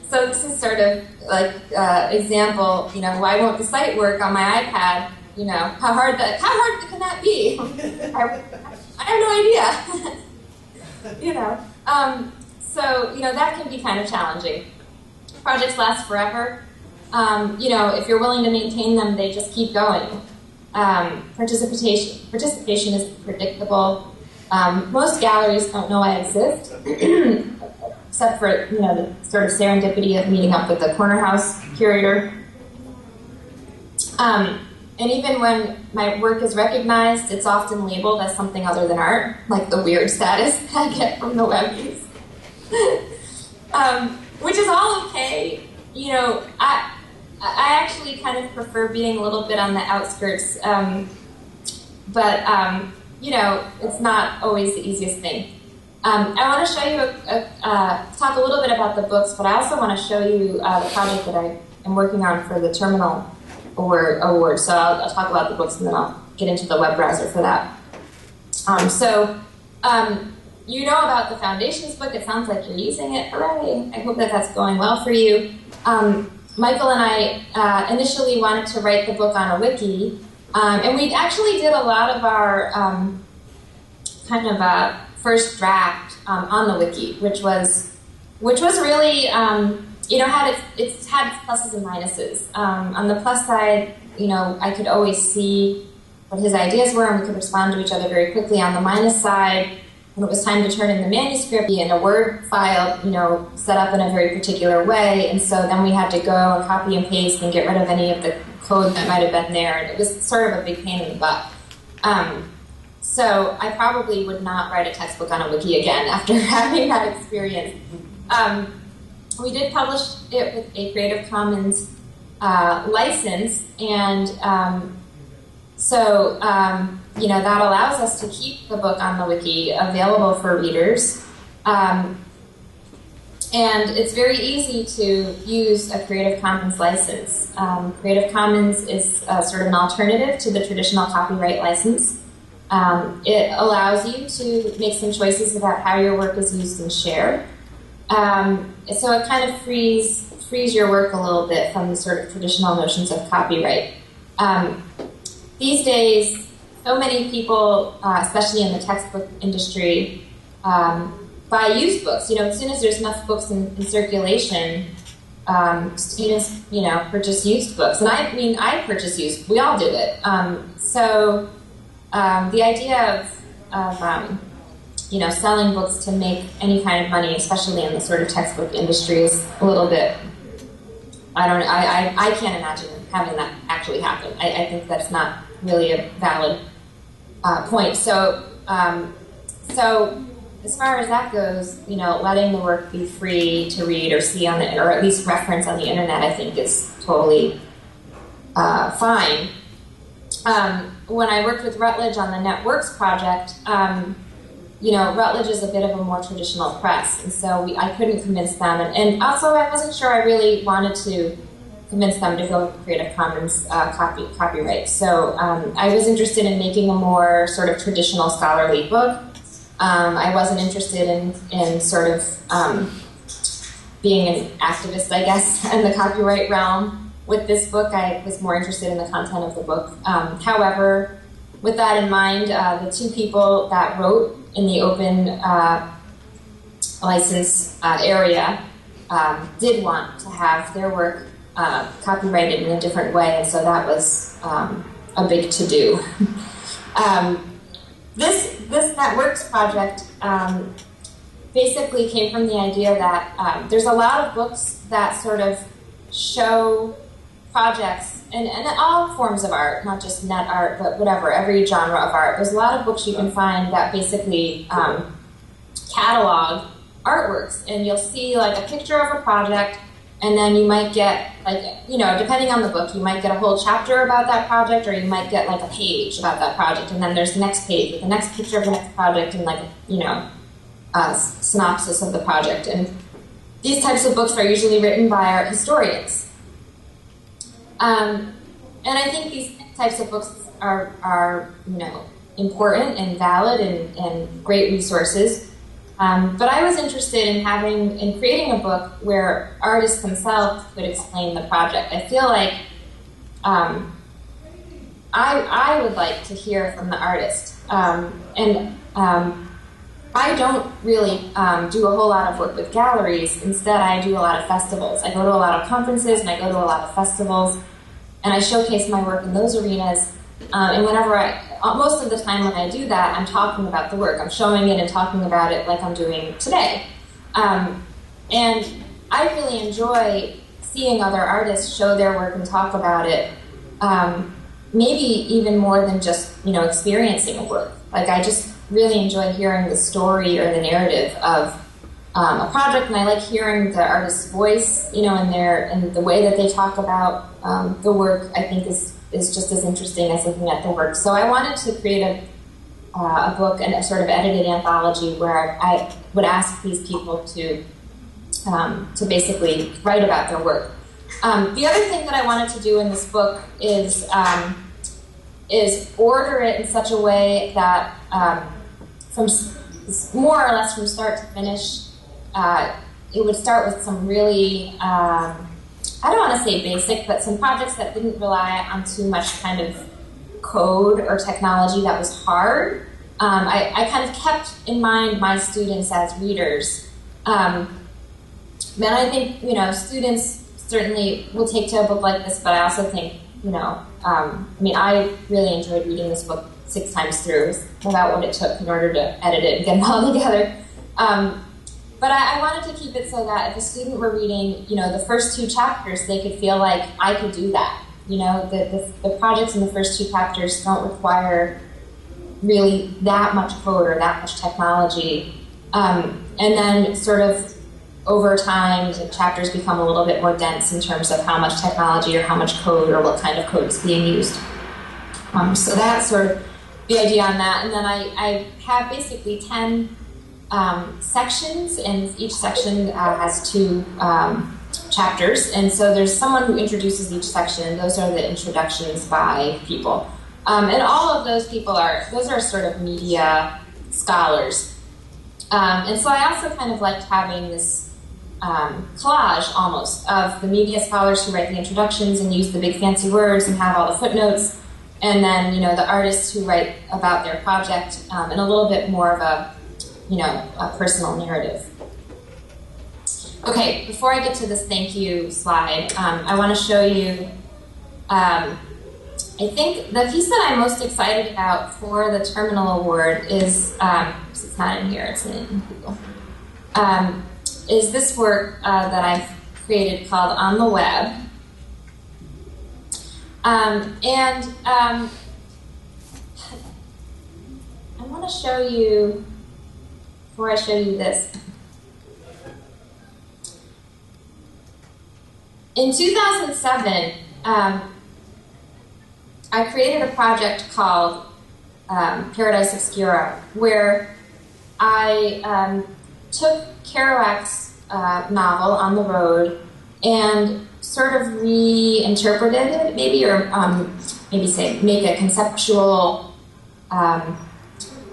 so this is sort of like example, you know, why won't the site work on my iPad? You know, how hard can that be? I have no idea. You know. So, you know, that can be kind of challenging. Projects last forever. You know, if you're willing to maintain them, they just keep going. Participation is predictable. Most galleries don't know I exist, except for, you know, the sort of serendipity of meeting up with the corner house curator. And even when my work is recognized, it's often labeled as something other than art, like the weird status that I get from the web use. Which is all okay. You know, I actually kind of prefer being a little bit on the outskirts, but you know, it's not always the easiest thing. I want to show you, talk a little bit about the books, but I also want to show you the project that I am working on for the Terminal Award. So I'll talk about the books and then I'll get into the web browser for that. You know about the Foundations book. It sounds like you're using it. Hooray! I hope that that's going well for you. Michael and I initially wanted to write the book on a wiki, and we actually did a lot of our kind of first draft on the wiki, which was really you know, it's had pluses and minuses. On the plus side, you know, I could always see what his ideas were, and we could respond to each other very quickly. On the minus side, when it was time to turn in the manuscript, in a Word file, you know, set up in a very particular way, and so then we had to go and copy and paste and get rid of any of the code that might have been there, and it was sort of a big pain in the butt. So I probably would not write a textbook on a wiki again after having that experience. We did publish it with a Creative Commons license, and that allows us to keep the book on the wiki available for readers. And it's very easy to use a Creative Commons license. Creative Commons is sort of an alternative to the traditional copyright license. It allows you to make some choices about how your work is used and shared. So it kind of frees your work a little bit from the sort of traditional notions of copyright. These days, so many people, especially in the textbook industry, buy used books. As soon as there's enough books in circulation, students, purchase used books. And I purchase used. We all do it. The idea of selling books to make any kind of money, especially in the sort of textbook industry, is a little bit, I can't imagine having that actually happen. I think that's not really a valid point. So as far as that goes, letting the work be free to read or see on the, or at least reference on the internet, I think is totally fine. When I worked with Routledge on the Networks project, Routledge is a bit of a more traditional press, and so I couldn't convince them. And also, I wasn't sure I really wanted to convince them to go with Creative Commons copyright. So I was interested in making a more sort of traditional scholarly book. I wasn't interested in sort of being an activist, I guess, in the copyright realm. With this book, I was more interested in the content of the book. However, with that in mind, the two people that wrote in the open license area did want to have their work copyrighted in a different way, and so that was a big to-do. This Networks project basically came from the idea that there's a lot of books that sort of show projects, and all forms of art, not just net art, but whatever, every genre of art. There's a lot of books you can find that basically catalog artworks, and you'll see like a picture of a project, and then you might get depending on the book, you might get a whole chapter about that project, or you might get like a page about that project, and then there's the next page with the next picture of the next project and a synopsis of the project. And these types of books are usually written by art historians. And I think these types of books are important and valid and great resources. But I was interested in creating a book where artists themselves could explain the project. I feel like I would like to hear from the artist. I don't really do a whole lot of work with galleries. Instead, I do a lot of festivals. I go to a lot of conferences and I go to a lot of festivals, and I showcase my work in those arenas. And most of the time when I do that, I'm talking about the work. I'm showing it and talking about it like I'm doing today. And I really enjoy seeing other artists show their work and talk about it, maybe even more than just, experiencing a work. Like, I just really enjoy hearing the story or the narrative of a project, and I like hearing the artist's voice, and the way that they talk about the work, I think is just as interesting as looking at the work. So I wanted to create a book and a sort of edited anthology where I would ask these people to basically write about their work. The other thing that I wanted to do in this book is order it in such a way that from more or less from start to finish, it would start with some really, I don't want to say basic, but some projects that didn't rely on too much kind of code or technology that was hard. I kind of kept in mind my students as readers. And I think, students certainly will take to a book like this, but I also think, I really enjoyed reading this book 6 times through. It was about what it took in order to edit it and get it all together. But I wanted to keep it so that if a student were reading, the first 2 chapters, they could feel like I could do that. The projects in the first 2 chapters don't require really that much code or that much technology. And then sort of over time, the chapters become a little bit more dense in terms of how much technology or how much code or what kind of code is being used. So that's sort of the idea on that. And then I have basically 10 sections, and each section has 2 chapters. And so there's someone who introduces each section. Those are the introductions by people. And all of those people those are sort of media scholars. And so I also kind of liked having this collage almost of the media scholars who write the introductions and use the big fancy words and have all the footnotes, and then, the artists who write about their project, and a little bit more of a personal narrative. Okay, before I get to this thank you slide, I want to show you, I think the piece that I'm most excited about for the Terminal Award is, it's not in here, it's in Google, is this work that I've created called On the Web. I want to show you, before I show you this, in 2007, I created a project called Paradise Obscura, where I took Kerouac's novel On the Road and sort of reinterpreted it, maybe, or maybe say make a conceptual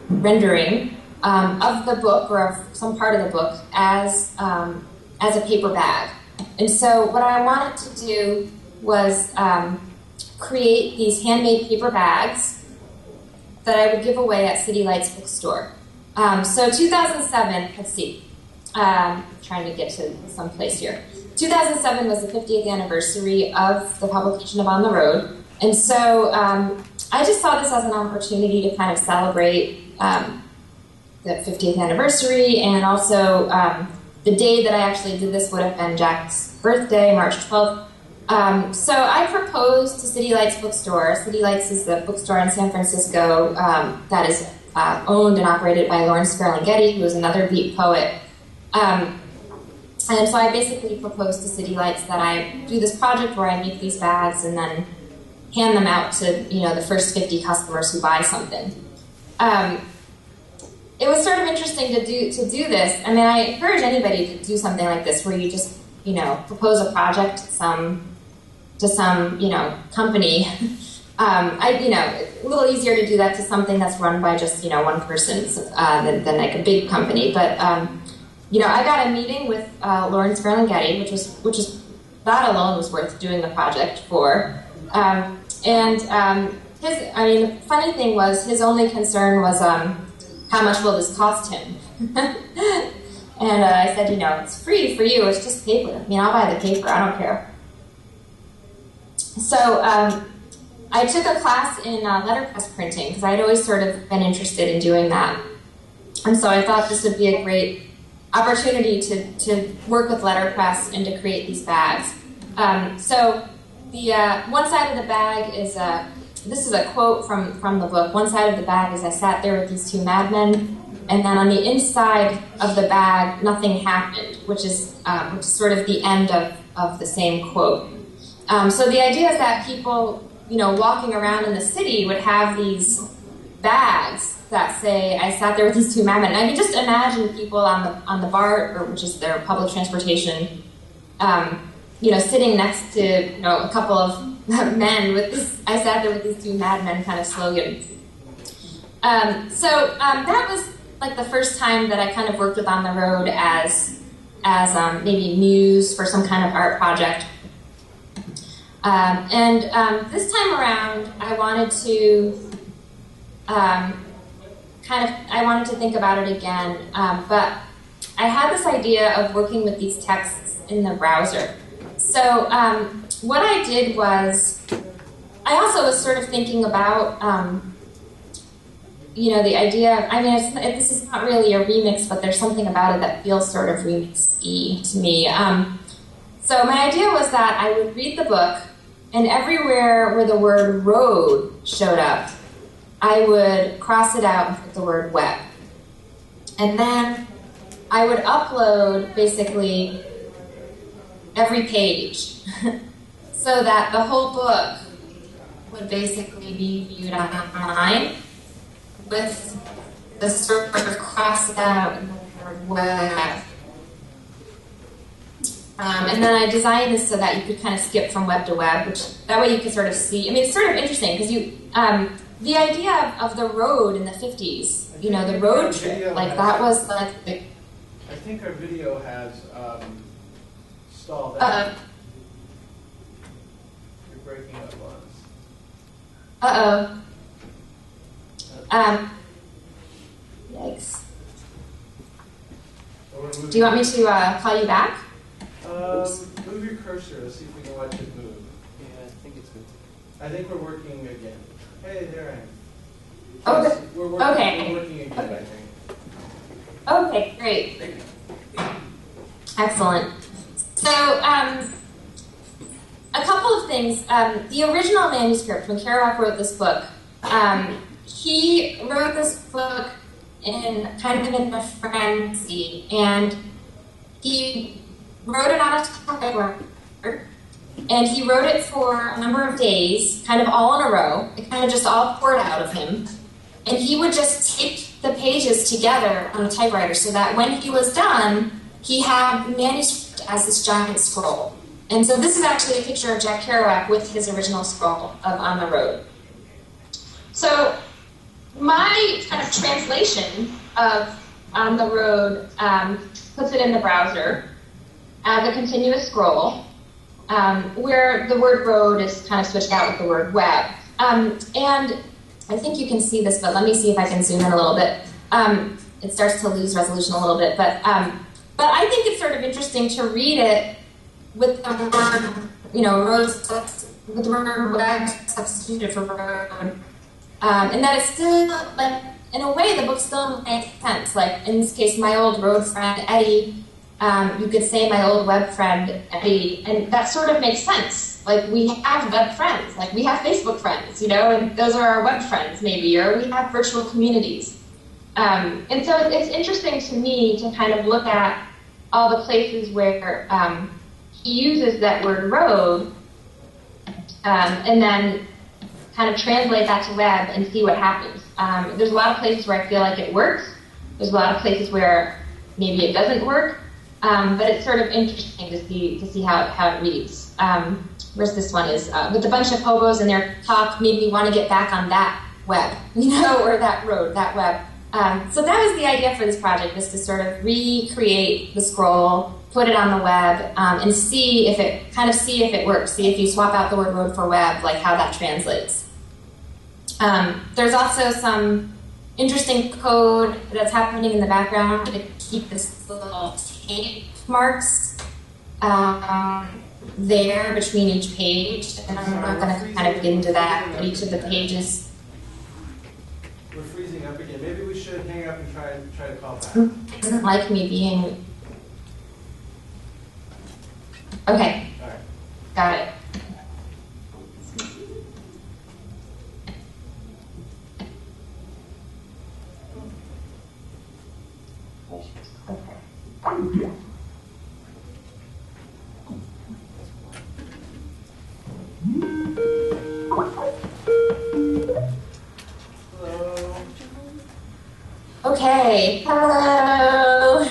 rendering of the book or of some part of the book as a paper bag. And so what I wanted to do was create these handmade paper bags that I would give away at City Lights bookstore. So 2007, let's see, trying to get to some place here. 2007 was the 50th anniversary of the publication of On the Road. And so I just saw this as an opportunity to kind of celebrate the 50th anniversary, and also the day that I actually did this would have been Jack's birthday, March 12th. So I proposed to City Lights bookstore. City Lights is the bookstore in San Francisco that is owned and operated by Lawrence Ferlinghetti, who is another beat poet. And so I basically proposed to City Lights that I do this project where I make these bags and then hand them out to the first 50 customers who buy something. It was sort of interesting to do this. I mean, I encourage anybody to do something like this, where you just propose a project to some company. A little easier to do that to something that's run by just one person than like a big company. But I got a meeting with Lawrence Ferlinghetti, which is that alone was worth doing the project for. The funny thing was his only concern was how much will this cost him? And I said, it's free for you. It's just paper. I'll buy the paper. I don't care. So I took a class in letterpress printing because I had always sort of been interested in doing that. And so I thought this would be a great opportunity to work with letterpress and to create these bags. So the one side of the bag is this is a quote from the book. One side of the bag is I sat there with these 2 madmen, and then on the inside of the bag, nothing happened, which is sort of the end of the same quote. So the idea is that people, walking around in the city would have these bags that say, I sat there with these 2 madmen. And I can just imagine people on the BART, which is their public transportation, sitting next to a couple of men with this, I sat there with these 2 madmen kind of slogan. So that was like the first time that I kind of worked with On the Road as maybe muse for some kind of art project. This time around, I wanted to I wanted to think about it again, but I had this idea of working with these texts in the browser. So what I did was, I also was sort of thinking about, the idea of, this is not really a remix, but there's something about it that feels sort of remix-y to me. So my idea was that I would read the book, and everywhere where the word road showed up, I would cross it out and put the word web. And then I would upload basically every page so that the whole book would basically be viewed online with the sort of crossed out web. And then I designed this so that you could kind of skip from web to web, which that way you could sort of see. I mean, it's sort of interesting because the idea of the road in the 50s, you know, the road trip, like that was like the... I think our video has stalled out. You're breaking up on us. Yikes. Do you want me to call you back? Move your cursor. Let's see if we can watch it move. Yeah, I think it's good. I think we're working again. Hey, there I am. Oh, Yes, we're working, okay. We're working again, I think. Okay, great. Excellent. So, a couple of things. The original manuscript, when Kerouac wrote this book, he wrote this book in kind of in a frenzy, and he wrote it on a typewriter, and he wrote it for a number of days, kind of all in a row. It kind of just all poured out of him, and he would just tape the pages together on a typewriter so that when he was done, he had the manuscript as this giant scroll. And so this is actually a picture of Jack Kerouac with his original scroll of On the Road. So my kind of translation of On the Road puts it in the browser as a continuous scroll, where the word road is kind of switched out with the word web. And I think you can see this, but let me see if I can zoom in a little bit. It starts to lose resolution a little bit, but I think it's sort of interesting to read it with the word, you know, road, with the word web substituted for road, and that it's still, like, in a way, the book still makes sense. Like, in this case, my old road friend, Eddie, you could say my old web friend, Eddie, and that sort of makes sense. Like, we have web friends, like we have Facebook friends, you know, and those are our web friends, maybe, or we have virtual communities. And so it's interesting to me to kind of look at all the places where he uses that word road, and then kind of translate that to web and see what happens. There's a lot of places where I feel like it works. There's a lot of places where maybe it doesn't work, but it's sort of interesting to see how it reads. Where's this one is? With a bunch of hobos and their talk made me want to get back on that web, you know, or that road, that web. So that was the idea for this project, was to sort of recreate the scroll, put it on the web, and see if it works. See if you swap out the word road for web, like how that translates. There's also some interesting code that's happening in the background to keep this little tape marks there between each page. And I'm not going to kind of get into that, but each of the pages. We're freezing up again. Maybe we should hang up and try to call back. It doesn't like me being... Okay. All right. Got it. Okay. Hello. Okay. Hello.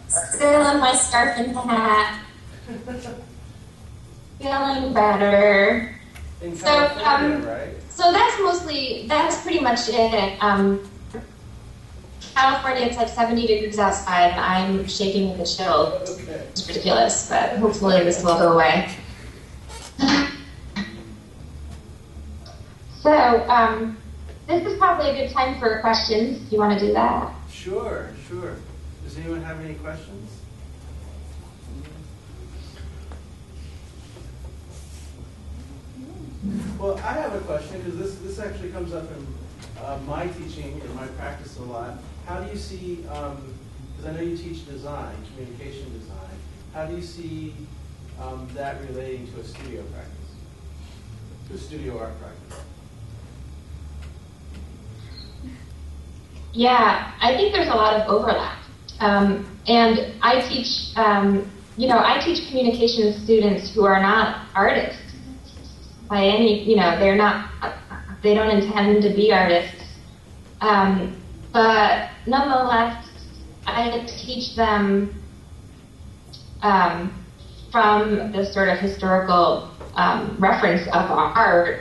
Still in my scarf and hat. Feeling better. In So, California, right? So that's pretty much it. California, it's like 70 degrees outside, and I'm shaking with a chill. Okay. It's ridiculous, but hopefully this will go away. So, this is probably a good time for questions. Do you want to do that? Sure. Does anyone have any questions? Well, I have a question, because this actually comes up in my teaching and my practice a lot. How do you see, because I know you teach design, communication design, how do you see that relating to a studio practice, to a studio art practice? Yeah, I think there's a lot of overlap. And I teach, I teach communication students who are not artists by any, they don't intend to be artists. But nonetheless, I teach them from the sort of historical reference of art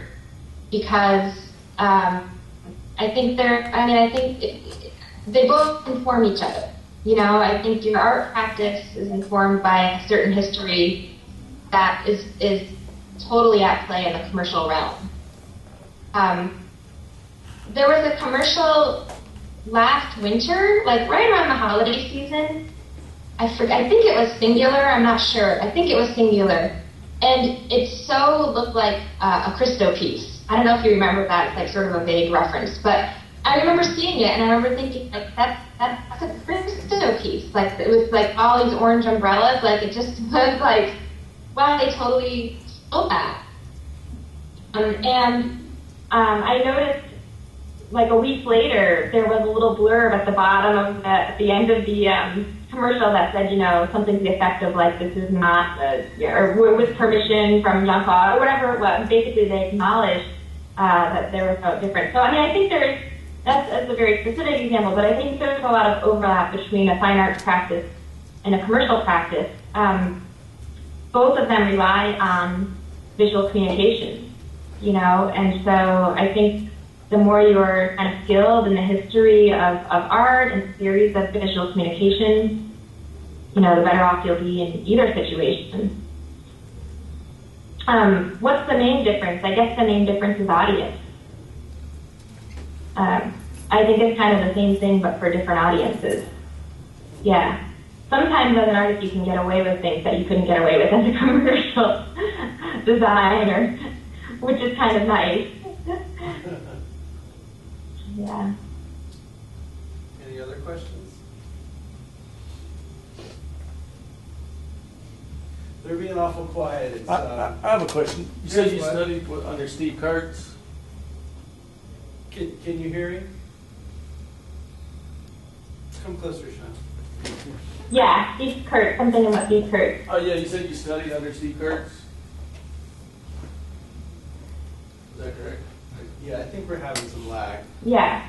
because I think they both inform each other. I think your art practice is informed by a certain history that is totally at play in the commercial realm. There was a commercial last winter, like right around the holiday season. I think it was singular, I'm not sure. I think it was singular. And it so looked like a Christo piece. I don't know if you remember that, it's like sort of a vague reference, but I remember seeing it and I remember thinking, like, that's a Christo piece. Like, it was like all these orange umbrellas, like it just was like, wow, they totally stole that. I noticed, like a week later, there was a little blurb at the bottom of the end of the commercial that said, something to the effect of like, this is not, or with permission from Jean-Claude, or whatever it was. Basically, they acknowledged that there was no difference. So, I think that's a very specific example, but I think there's a lot of overlap between a fine arts practice and a commercial practice. Both of them rely on visual communication, and so I think the more you're kind of skilled in the history of art and theories of visual communication, the better off you'll be in either situation. What's the main difference? I guess the main difference is audience. I think it's kind of the same thing, but for different audiences. Yeah. Sometimes as an artist you can get away with things that you couldn't get away with as a commercial designer, which is kind of nice. Yeah. Any other questions? They're being awful quiet. It's, I have a question. You said you what? studied under Steve Kurtz. Can you hear him? Come closer, Sean. Yeah, Steve Kurtz, something about Steve Kurtz. Oh yeah, you said you studied under Steve Kurtz. Is that correct? Yeah, I think we're having some lag. Yeah.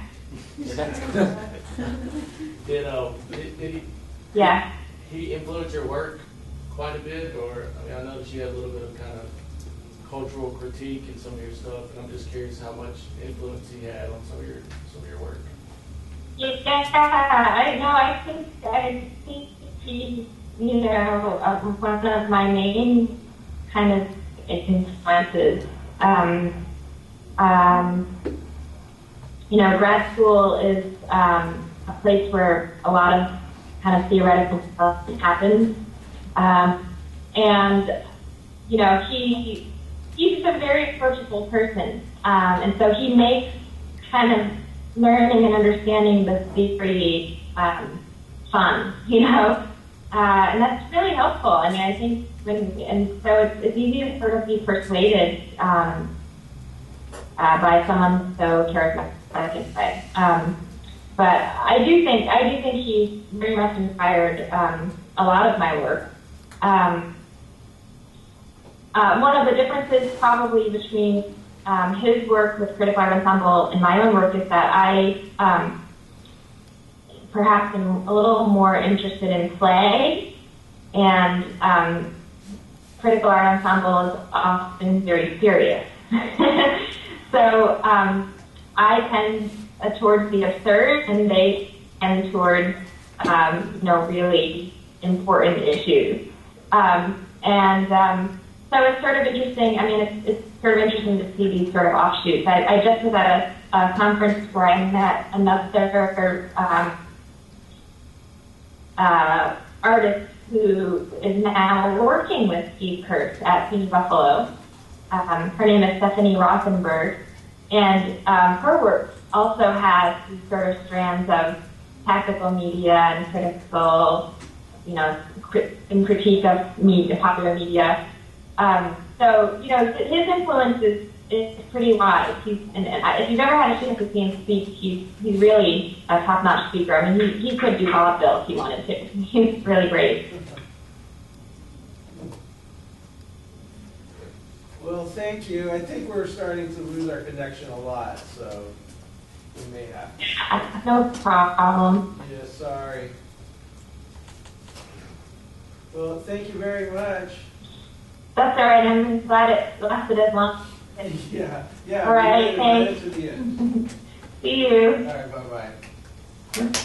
Did he? Yeah. He influenced your work quite a bit, or I noticed you had a little bit of kind of cultural critique in some of your stuff, and I'm just curious how much influence he had on some of your work. Yeah, I think he, one of my main kind of influences. Grad school is a place where a lot of kind of theoretical stuff happens. He's a very approachable person. And so he makes kind of learning and understanding the theory fun, and that's really helpful. I think so it's easy to sort of be persuaded by someone so charismatic and way. But I do think he very much inspired a lot of my work. One of the differences probably between his work with Critical Art Ensemble and my own work is that I perhaps am a little more interested in play, and Critical Art Ensemble is often very serious. So I tend towards the absurd, and they tend towards really important issues. So it's sort of interesting. It's sort of interesting to see these sort of offshoots. I just was at a conference where I met another artist who is now working with Steve Kurtz at SUNY Buffalo. Her name is Stephanie Rothenberg, and her work also has these sort of strands of tactical media and critical, and critique of media, popular media. So his influence is pretty wise. If you've ever had a chance to see him speak, he's really a top-notch speaker. I mean, he could do vaudeville if he wanted to. He's really great. Well, thank you. I think we're starting to lose our connection a lot, so we may have to. No problem. Yeah, sorry. Well, thank you very much. That's all right. I'm glad it lasted as long. Yeah. All right, we made it thanks. to the end. See you. All right, bye-bye.